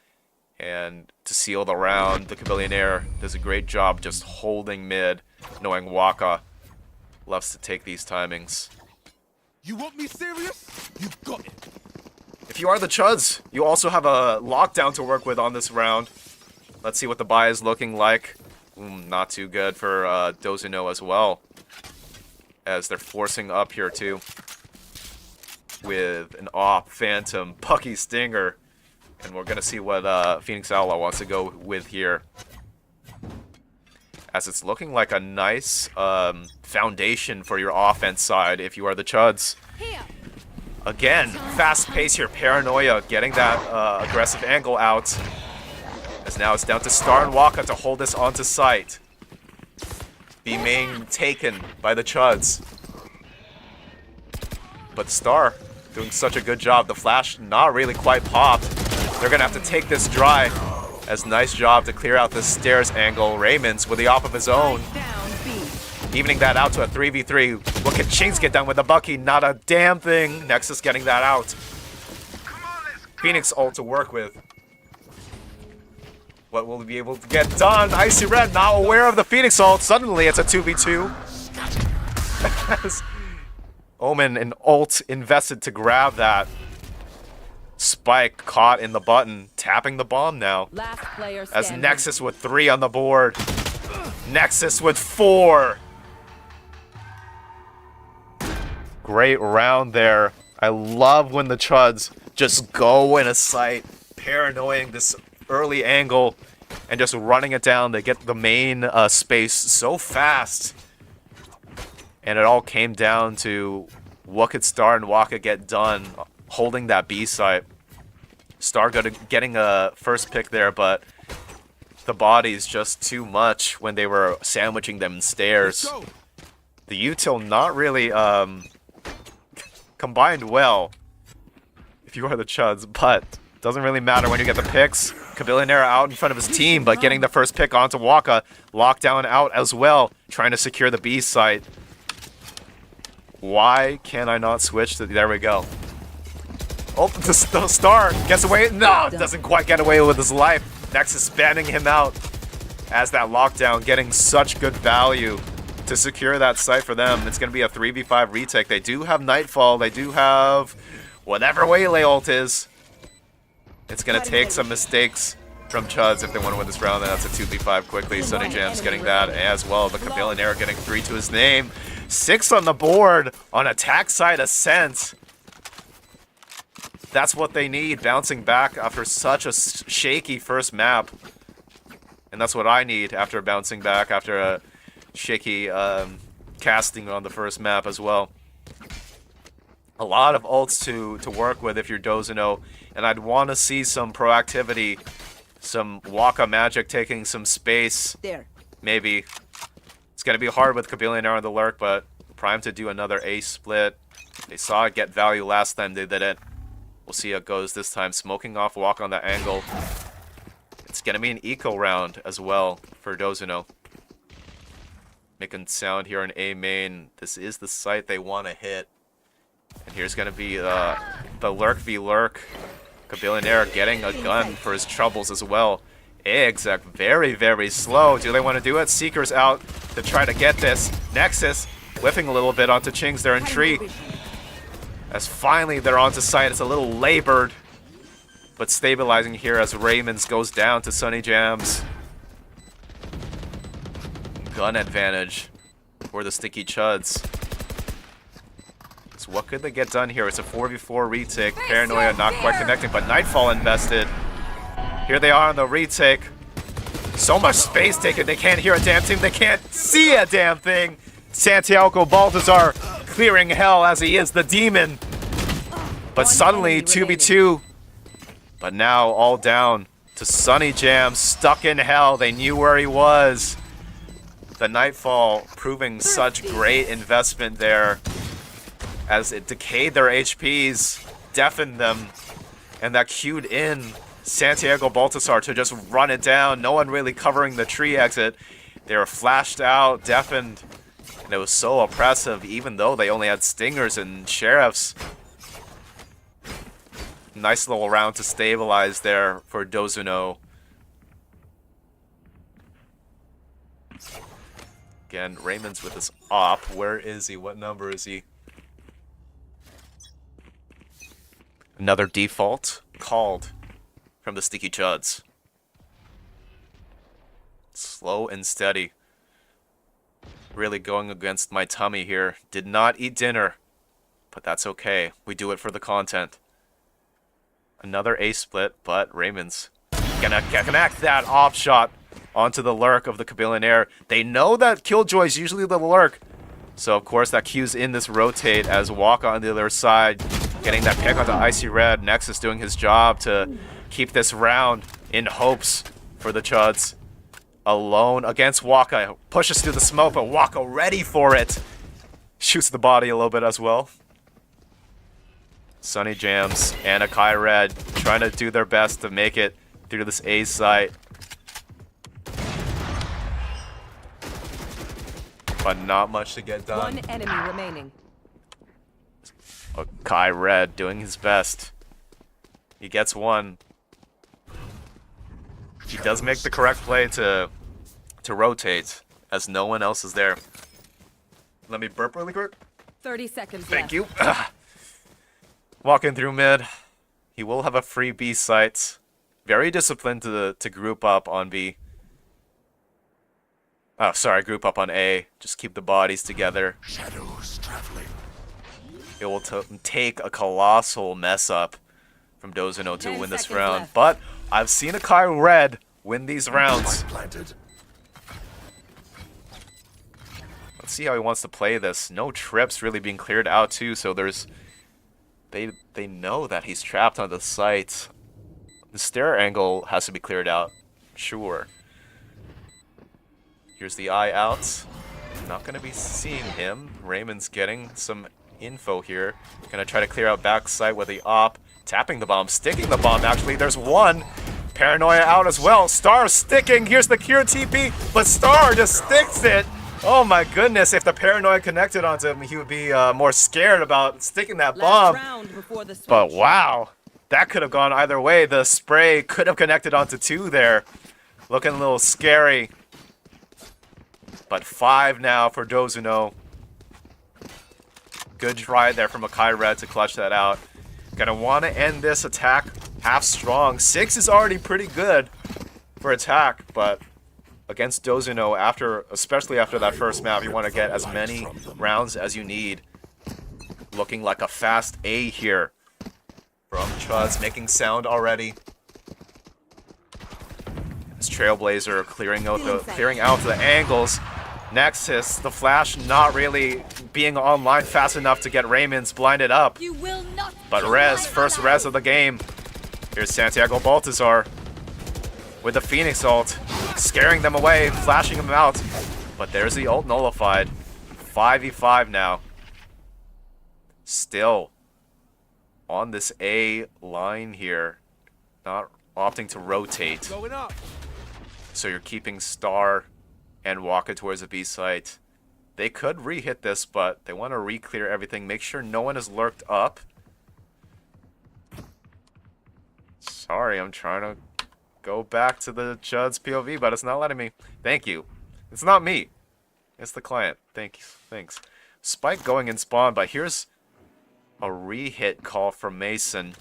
And to seal the round, the Kabillionaire does a great job just holding mid, knowing Waka loves to take these timings. You want me serious? You got it. If you are the Chuds, you also have a lockdown to work with on this round. Let's see what the buy is looking like. Not too good for Dzno as well. As they're forcing up here too. With an op, Phantom, Pucky Stinger. And we're going to see what Phoenix Outlaw wants to go with here. As it's looking like a nice foundation for your offense side if you are the Chuds. Again, fast pace here, Paranoia getting that aggressive angle out. As now it's down to Star and Waka to hold this onto site. B main taken by the Chuds. But Star doing such a good job. The flash not really quite popped. They're gonna have to take this dry. As nice job to clear out this stairs angle. Raymond's with the op of his own. Evening that out to a 3v3. What can Chinks get done with the Bucky? Not a damn thing. Nexus getting that out. Phoenix ult to work with. What will we be able to get done? Icy Red not aware of the Phoenix ult. Suddenly it's a 2v2. Omen and ult invested to grab that. Spike caught in the button, tapping the bomb now. Last player As standing. Nexus with 3 on the board. Nexus with 4. Great round there. I love when the Chuds just go in a sight, paranoiing this early angle, and just running it down. They get the main space so fast. And it all came down to what could Star and Waka get done holding that B site. Star getting a first pick there, but the body's just too much when they were sandwiching them in stairs. The util not really combined well, if you are the Chuds, but doesn't really matter when you get the picks. Kabillionaire out in front of his team, but getting the first pick onto Waka. Lockdown out as well, trying to secure the B site. Why can I not switch to... There we go. Oh, the Star gets away. No, doesn't quite get away with his life. Nexus spamming him out as that lockdown, getting such good value to secure that site for them. It's going to be a 3v5 retake. They do have Nightfall. They do have whatever Waylay ult is. It's going to take some mistakes from Chuds if they want to win this round. Then that's a 2v5 quickly. Sunny Jam's getting that as well. The Kabillionaire getting 3 to his name. 6 on the board on attack side Ascent. That's what they need, bouncing back after such a shaky first map. And that's what I need after bouncing back after a shaky casting on the first map as well. A lot of ults to work with if you're Dzno, and I'd want to see some proactivity, some Waka magic taking some space. There. Maybe. It's going to be hard with Kabillionaire on the lurk, but prime to do another ace split. They saw it get value last time they did it. We'll see how it goes this time. Smoking off Waka on that angle. It's going to be an eco round as well for Dzno. Making sound here in A main. This is the site they want to hit. And here's going to be the lurk v lurk. Kabillionaire getting a gun for his troubles as well. Exec very, very slow. Do they want to do it? Seeker's out to try to get this. Nexus whiffing a little bit onto Chings. They're in tree. As finally they're onto site. It's a little labored, but stabilizing here as Raymond's goes down to Sunny Jams. Gun advantage for the Sticky Chuds. So what could they get done here? It's a 4v4 retake. Paranoia not quite connecting, but Nightfall invested. Here they are on the retake. So much space taken. They can't hear a damn thing. They can't see a damn thing. Santiago Baltazar clearing hell as he is the demon. But suddenly 2v2. But now all down to Sunny Jam, stuck in hell. They knew where he was. The Nightfall proving such great investment there as it decayed their HPs, deafened them, and that queued in Santiago Baltasar to just run it down. No one really covering the tree exit. They were flashed out, deafened, and it was so oppressive even though they only had stingers and sheriffs. Nice little round to stabilize there for Dzno. Again, Raymond's with his op. Where is he? What number is he? Another default called from the Sticky Chuds. Slow and steady. Really going against my tummy here. Did not eat dinner, but that's okay. We do it for the content. Another ace split, but Raymond's gonna connect that off shot onto the lurk of the Kabillionaire. They know that Killjoy's usually the lurk, so of course that cues in this rotate as Waka on the other side, getting that pick onto Icy Red. Nexus doing his job to keep this round in hopes for the Chuds. Alone against Waka, pushes through the smoke, but Waka ready for it. Shoots the body a little bit as well. Sunny Jams and Akai Red trying to do their best to make it through this A site. but not much to get done. One enemy remaining. Kai Red doing his best. He gets one. He does make the correct play to rotate, as no one else is there. Let me burp really quick. 30 seconds Thank left. you. Walking through mid. He will have a free B site. Very disciplined to group up on B. Oh, sorry, group up on A. Just keep the bodies together. Shadows traveling. It will take a colossal mess up from Dzno to 10 win this seconds round. left. But I've seen a Kai Red win these rounds. Spike planted. Let's see how he wants to play this. No trips really being cleared out too, so there's they know that he's trapped on the site. The stair angle has to be cleared out, sure. Here's the eye out. Not gonna be seeing him. Raymond's getting some info here. Gonna try to clear out backside with the op. Tapping the bomb, sticking the bomb actually. There's one. Paranoia out as well. Star sticking. Here's the cure TP, but Star just sticks it. Oh my goodness, if the Paranoia connected onto him, he would be more scared about sticking that Last bomb. round before the switch. But wow, that could have gone either way. The spray could have connected onto 2 there. Looking a little scary. But 5 now for Dzno. Good try there from a Kai Red to clutch that out. Gonna want to end this attack half strong. 6 is already pretty good for attack, but against Dzno, especially after that first map, you want to get as many rounds as you need. Looking like a fast A here from Chuds, making sound already. This Trailblazer clearing out the angles. Nexus, the flash not really being online fast enough to get Raymond's blinded up. You will not. But first res of the game. Here's Santiago Baltazar with the Phoenix ult, scaring them away, flashing them out. But there's the ult nullified. 5v5 now. Still on this A line here, not opting to rotate. Going up. So you're keeping Star and Waka towards the B site. They could re-hit this, but they want to re-clear everything. Make sure no one is lurked up. Sorry, I'm trying to go back to the Chuds POV, but it's not letting me. Thank you. It's not me. It's the client. Thanks. Spike going in spawn, but here's a re-hit call from Mason.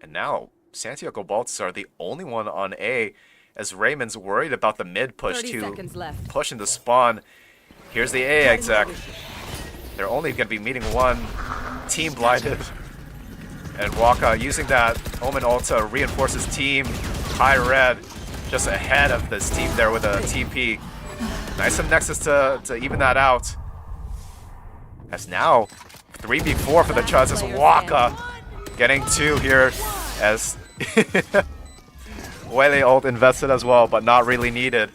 And now Santiago Baltazar, the only one on A, as Raymond's worried about the mid push 30 to seconds left. push into spawn. Here's the A exec. They're only going to be meeting one. Team blinded. And Waka using that Omen ult to reinforce his team. High Red just ahead of this team there with a TP. Nice of Nexus to even that out. As now 3v4 for the Chuds as Waka getting 2 here as Wele ult invested as well, but not really needed.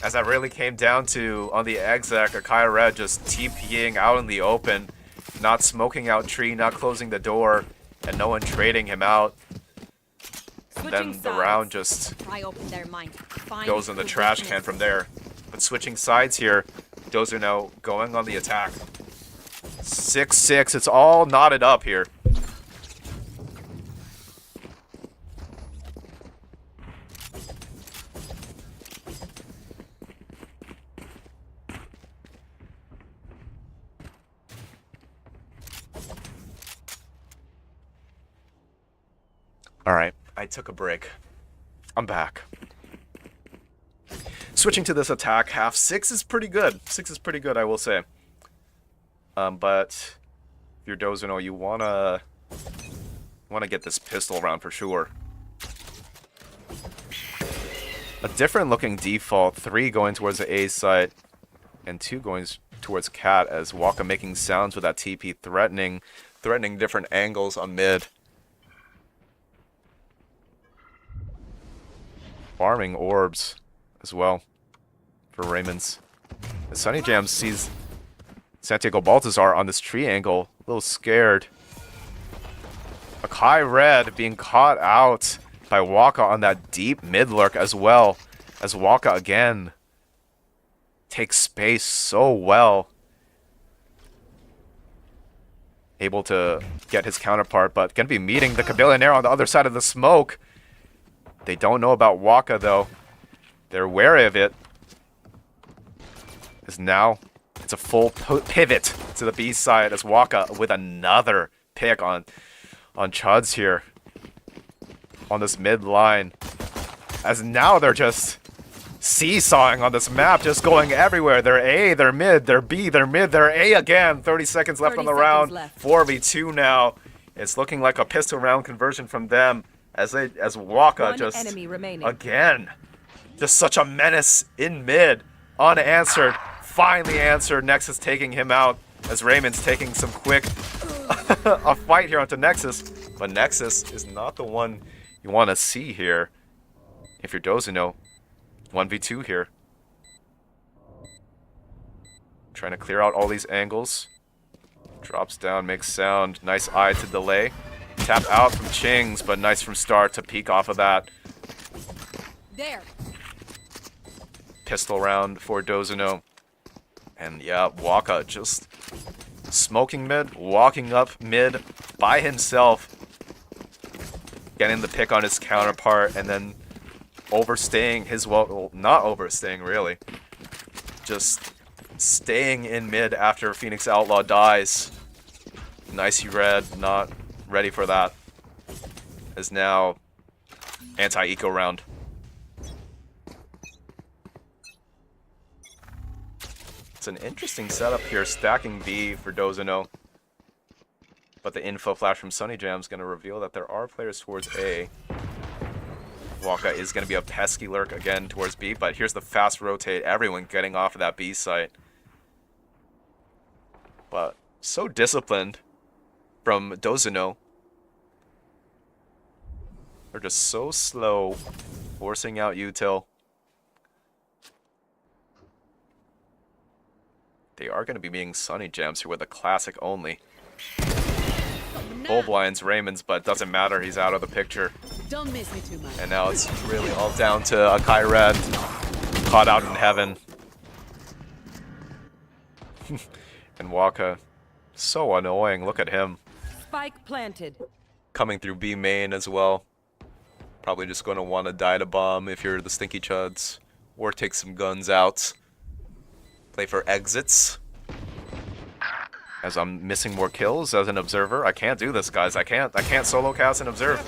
As that really came down to, on the exec, Akai Red just TPing out in the open, not smoking out tree, not closing the door, and no one trading him out. And then the round just goes in the trash can from there. But switching sides here, Dzno going on the attack. 6-6, it's all knotted up here. Alright, I took a break. I'm back. Switching to this attack half, 6 is pretty good. 6 is pretty good, I will say. But if you're Dzno, you wanna get this pistol round for sure. A different looking default, 3 going towards the A site, and 2 going towards Cat as Waka making sounds with that TP, threatening different angles on mid. Farming orbs as well for Raymond's. As Sunny Jam sees Santiago Baltazar on this tree angle, a little scared. Akai Red being caught out by Waka on that deep mid lurk as well, as Waka again takes space so well. Able to get his counterpart, but gonna be meeting the Kabillionaire on the other side of the smoke. They don't know about Waka though. They're wary of it. As now it's a full pivot to the B side as Waka with another pick on Chuds here on this mid line. As now they're just seesawing on this map, just going everywhere. They're A, they're mid, they're B, they're mid, they're A again. 30 seconds left on the round. 4v2 now. It's looking like a pistol round conversion from them as Waka just again, just such a menace in mid, unanswered. Finally answered. Nexus taking him out as Raymond's taking some quick a fight here onto Nexus, but Nexus is not the one you want to see here. If you're Dzno, 1v2 here. Trying to clear out all these angles. Drops down, makes sound. Nice eye to delay. Tap out from Ching's, but nice from Star to peek off of that. There. Pistol round for Dzno. And yeah, Waka just smoking mid, walking up mid by himself. Getting the pick on his counterpart and then overstaying his, well, not overstaying really. Just staying in mid after Phoenix Outlaw dies. Nicey Red, not ready for that. Is now anti-eco round. It's an interesting setup here, stacking B for Dzno. But the info flash from Sunny Jam is going to reveal that there are players towards A. Waka is going to be a pesky lurk again towards B, but here's the fast rotate. Everyone getting off of that B site. But so disciplined from Dzno. They're just so slow, forcing out util. They are going to be meeting Sunny Jams here with a classic only. Full blinds Raymond's, but doesn't matter. He's out of the picture. Don't miss me too much. And now it's really all down to Akai Red, caught out in heaven. And Waka, so annoying. Look at him. Spike planted. Coming through B main as well. Probably just going to want to die to bomb if you're the Stinky Chuds. Or take some guns out. Play for exits. As I'm missing more kills as an observer. I can't do this, guys. I can't solo cast and observe.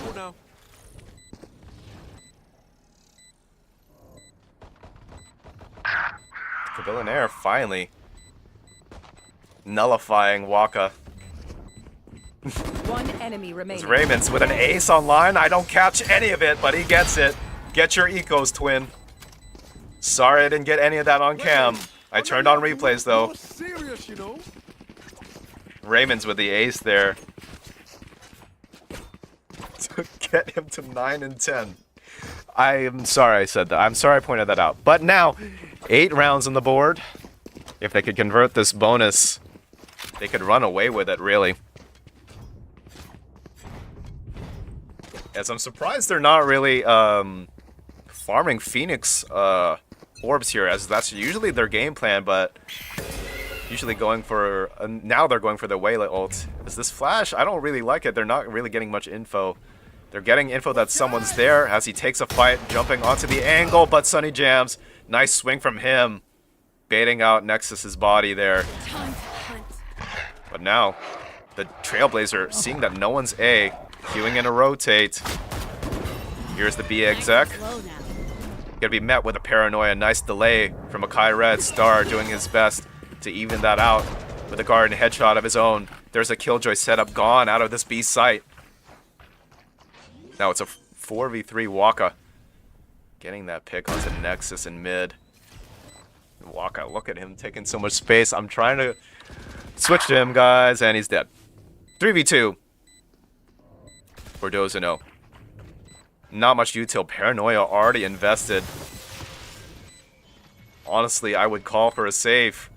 Kabillionaire finally nullifying Waka. One enemy remaining. It's Raymond's with an ace online. I don't catch any of it, but he gets it. Get your ecos, twin. Sorry I didn't get any of that on cam. I turned on replays though. Serious, you know? Raymond's with the ace there. To get him to 9 and 10. I am sorry I said that. I'm sorry I pointed that out. But now, 8 rounds on the board. If they could convert this bonus, they could run away with it, really. As I'm surprised they're not really farming Phoenix orbs here, as that's usually their game plan, but usually going for now they're going for the Waylay ult. Is this flash? I don't really like it. They're not really getting much info. They're getting info that someone's there as he takes a fight, jumping onto the angle, but Sunny Jams, nice swing from him, baiting out Nexus's body there. But now the Trailblazer, seeing that no one's A, queuing in a rotate. Here's the B exec. Gonna be met with a paranoia. Nice delay from Akai Red. Star doing his best to even that out with a guard and headshot of his own. There's a Killjoy setup gone out of this B site. Now it's a 4v3 Waka. Getting that pick onto Nexus in mid. Waka, look at him taking so much space. I'm trying to switch to him, guys, and he's dead. 3v2 for Dzno. Not much util. Paranoia already invested. Honestly, I would call for a save.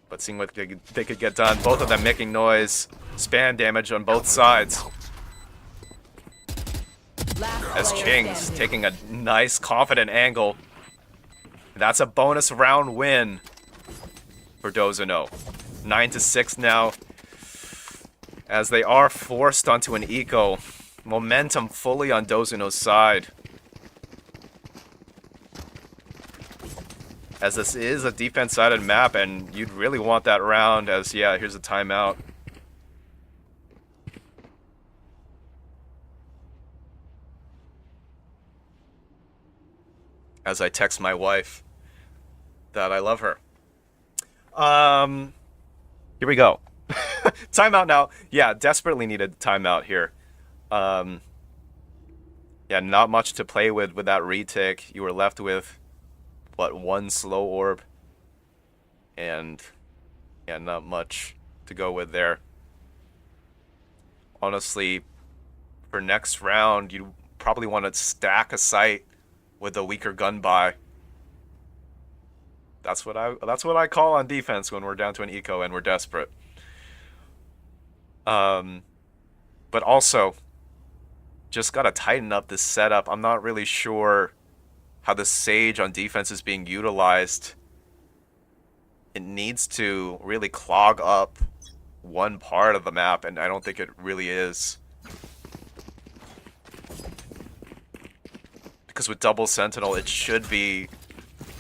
But seeing what they could get done. Both of them making noise. Spam damage on both sides. As Ching's taking a nice, confident angle. That's a bonus round win for Dzno. 9-6 now, as they are forced onto an eco. Momentum fully on Dzno's side, as this is a defense-sided map, and you'd really want that round. As yeah, here's a timeout. As I text my wife that I love her. Here we go. Timeout now. Yeah, desperately needed timeout here. Yeah, not much to play with that retake. You were left with, what, one slow orb? And, yeah, not much to go with there. Honestly, for next round, you probably want to stack a site with a weaker gun buy. That's what I call on defense when we're down to an eco and we're desperate. But also, just gotta tighten up this setup. I'm not really sure how the Sage on defense is being utilized. It needs to really clog up one part of the map, and I don't think it really is. Because with double sentinel, it should be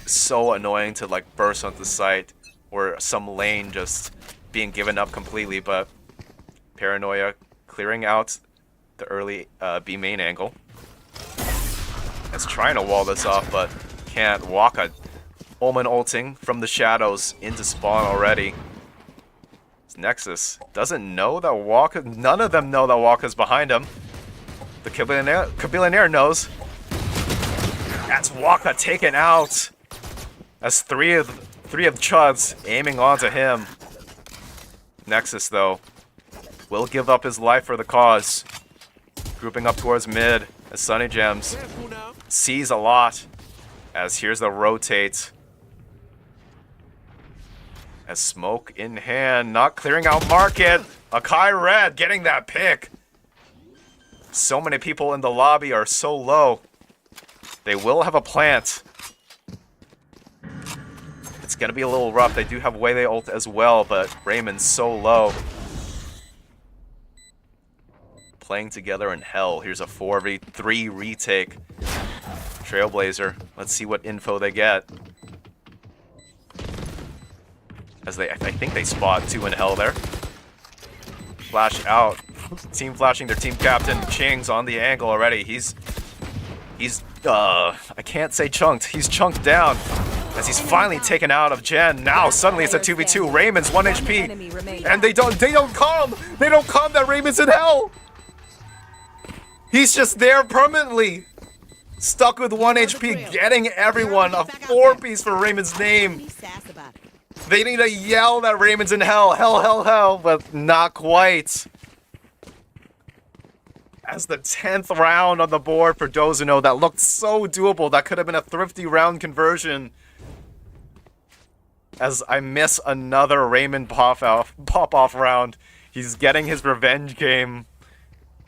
so annoying to like burst onto the site or some lane just being given up completely, but Paranoia clearing out the early B main angle. It's trying to wall this off, but can't. Waka Omen ulting from the shadows into spawn already. Nexus doesn't know that Waka, none of them know that Waka's behind him. The Kabillionaire knows. That's Waka taken out. That's three of Chuds aiming onto him. Nexus, though, will give up his life for the cause. Grouping up towards mid as Sunny Gems sees a lot. As here's the rotate. As smoke in hand, not clearing out market. Akai Red getting that pick. So many people in the lobby are so low. They will have a plant. It's gonna be a little rough. They do have Waylay ult as well, but Raymond's so low. Playing together in hell. Here's a 4v3 retake. Trailblazer. Let's see what info they get. As I think they spot two in hell there. Flash out. Team flashing their team captain. Ching's on the angle already. He's I can't say chunked. He's chunked down as he's finally taken out of Jen. Now suddenly it's a 2v2. Raymond's 1 HP, and they don't calm. They don't calm that Raymond's in hell. He's just there permanently, stuck with 1 HP, getting everyone. A 4-piece for Raymond's name. They need to yell that Raymond's in hell. Hell, hell, hell, but not quite. As the 10th round on the board for Dzno, that looked so doable. That could have been a thrifty round conversion. As I miss another Raymond pop-off round. He's getting his revenge game.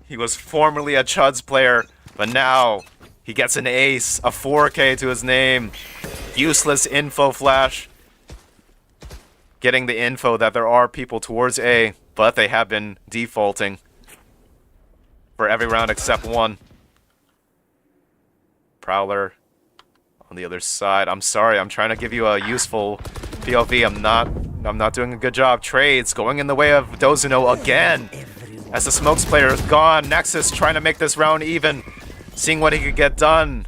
He was formerly a Chuds player, but now he gets an ace, a 4K to his name. Useless info flash. Getting the info that there are people towards A, but they have been defaulting for every round except one. Prowler on the other side. I'm sorry, I'm trying to give you a useful POV. I'm not doing a good job. Trades going in the way of Dzno again. As the smokes player is gone, Nexus trying to make this round even, seeing what he could get done.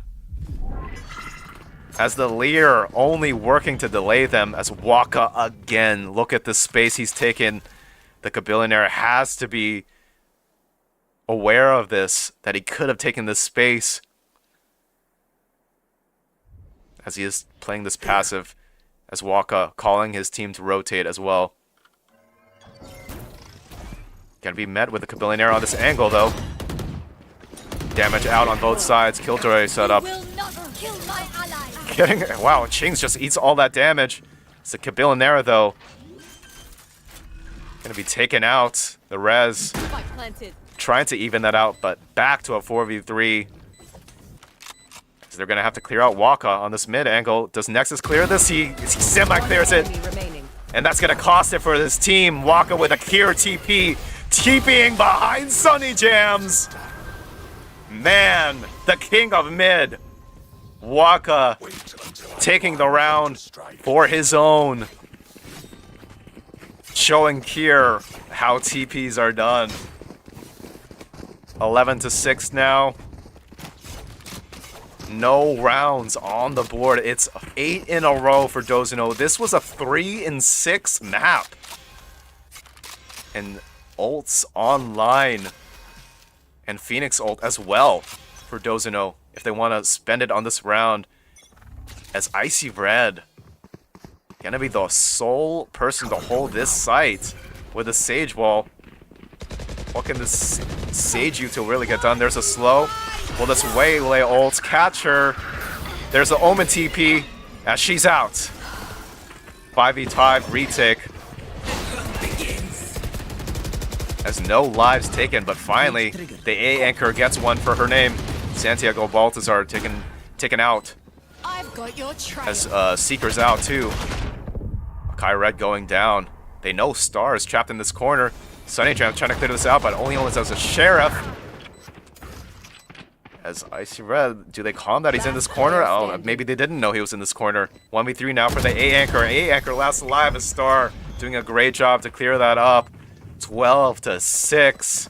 As the Leer only working to delay them, as Waka again. Look at the space he's taken. The Kabillionaire has to be aware of this, that he could have taken this space. As he is playing this passive, as Waka calling his team to rotate as well. Gonna be met with the Kabillionaire on this angle though. Damage out on both sides. Killjoy set up. Getting, wow, Chings just eats all that damage. It's the Kabillionaire though. Gonna be taken out. The res. Trying to even that out, but back to a 4v3. Because they're going to have to clear out Waka on this mid angle. Does Nexus clear this? He semi-clears it. Enemy remaining. And that's going to cost it for this team. Waka with a clear TP. TPing behind Sunny Jams. Man, the king of mid. Waka taking the round for his own. Showing here how TPs are done. 11-6 now. No rounds on the board. It's 8 in a row for Dzno. This was a 3-6 map. And ults online. And Phoenix ult as well for Dzno if they want to spend it on this round. As Icy Red gonna be the sole person to hold this site with a Sage Wall. What can this Sage util really get done? There's a slow. Will this Waylay ult catch her? There's the Omen TP as she's out. 5v5 retake. As no lives taken, but finally the A anchor gets one for her name. Santiago Baltazar taken out. I've got your trail. As Seeker's out too. Kai Red going down. They know Star is trapped in this corner. Sunny Jam trying to clear this out, but only as a Sheriff. As Icy Red, do they calm that he's in this corner? Oh, maybe they didn't know he was in this corner. 1v3 now for the A anchor. A anchor last alive as Star doing a great job to clear that up. 12-6.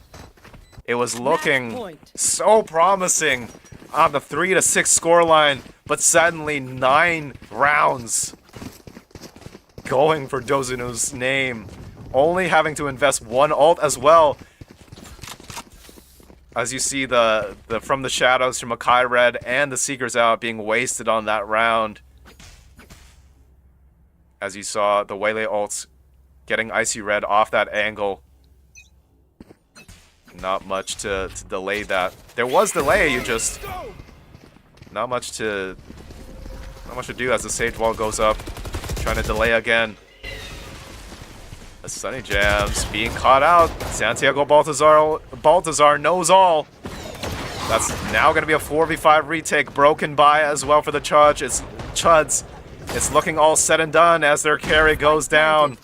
It was looking so promising on the 3-6 scoreline, but suddenly 9 rounds going for Dzno's name. Only having to invest one ult as well. As you see the from the shadows from Akai Red and the Seekers out being wasted on that round. As you saw the Waylay ults getting Icy Red off that angle. Not much to delay that. There was delay, you just not much to do as the Sage Wall goes up. Trying to delay again. The Sunny Jams being caught out. Santiago Baltazar knows all. That's now going to be a 4v5 retake. Broken by as well for the Chuds. It's looking all said and done as their carry goes down.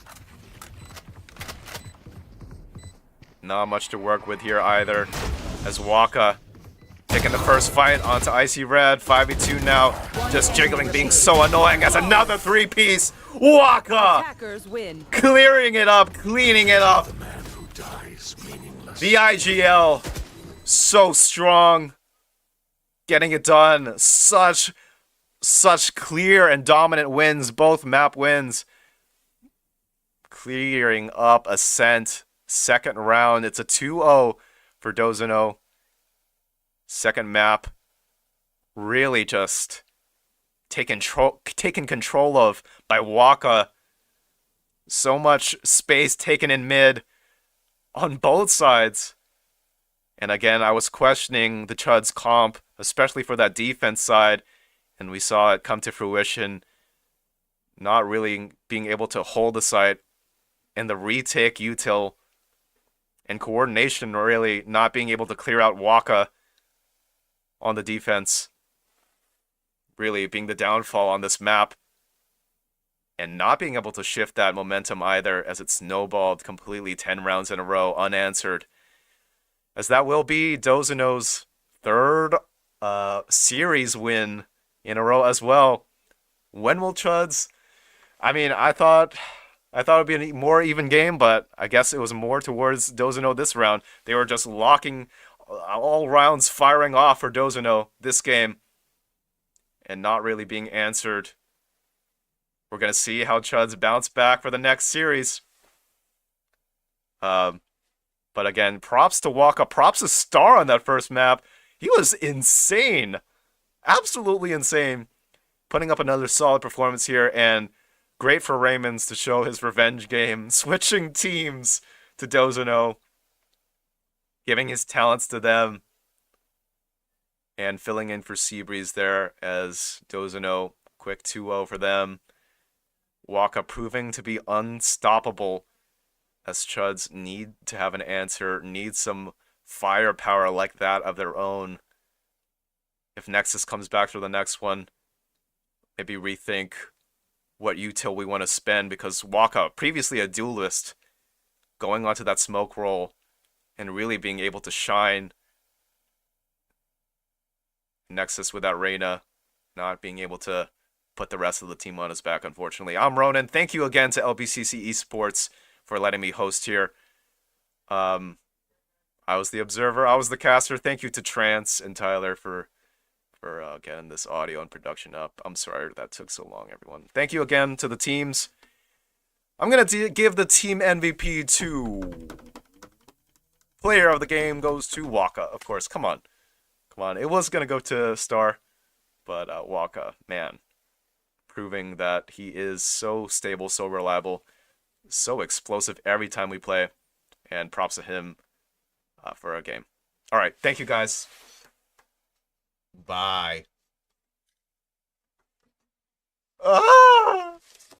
Not much to work with here either. As Waka taking the first fight onto Icy Red. 5v2 now. Just jiggling, being so annoying as another 3-piece. Waka! Attackers win. Clearing it up, cleaning it up. The IGL, so strong. Getting it done. Such clear and dominant wins. Both map wins. Clearing up Ascent. Second round. It's a 2-0 for Dzno. Second map. Really just taken control of by Waka. So much space taken in mid on both sides. And again, I was questioning the Chuds comp, especially for that defense side, and we saw it come to fruition. Not really being able to hold the site, and the retake util and coordination really not being able to clear out Waka on the defense. Really being the downfall on this map. And not being able to shift that momentum either as it snowballed completely 10 rounds in a row unanswered. As that will be Dzno's third series win in a row as well. When will Chuds? I mean, I thought it would be a more even game, but I guess it was more towards Dzno this round. They were just locking all rounds firing off for Dzno this game. And not really being answered. We're going to see how Chuds bounce back for the next series. But again, props to Waka. Props to Star on that first map. He was insane. Absolutely insane. Putting up another solid performance here. And great for Raymonds to show his revenge game. Switching teams to Dzno. Giving his talents to them. And filling in for Seabreeze there as Dzno. Quick 2-0 for them. Waka proving to be unstoppable as Chuds need to have an answer, need some firepower like that of their own if Nexus comes back for the next one, maybe rethink what util we want to spend, because Waka, previously a duelist, going onto that smoke roll and really being able to shine. Nexus with that Reyna, not being able to put the rest of the team on his back, unfortunately. I'm Ronan. Thank you again to LBCC Esports for letting me host here. I was the observer. I was the caster. Thank you to Trance and Tyler for getting this audio and production up. I'm sorry that took so long, everyone. Thank you again to the teams. I'm going to give the team MVP to... Player of the game goes to Waka, of course. Come on. Come on. It was going to go to Star, but Waka, man, proving that he is so stable, so reliable, so explosive every time we play, and props to him for a game. All right. Thank you, guys. Bye. Ah!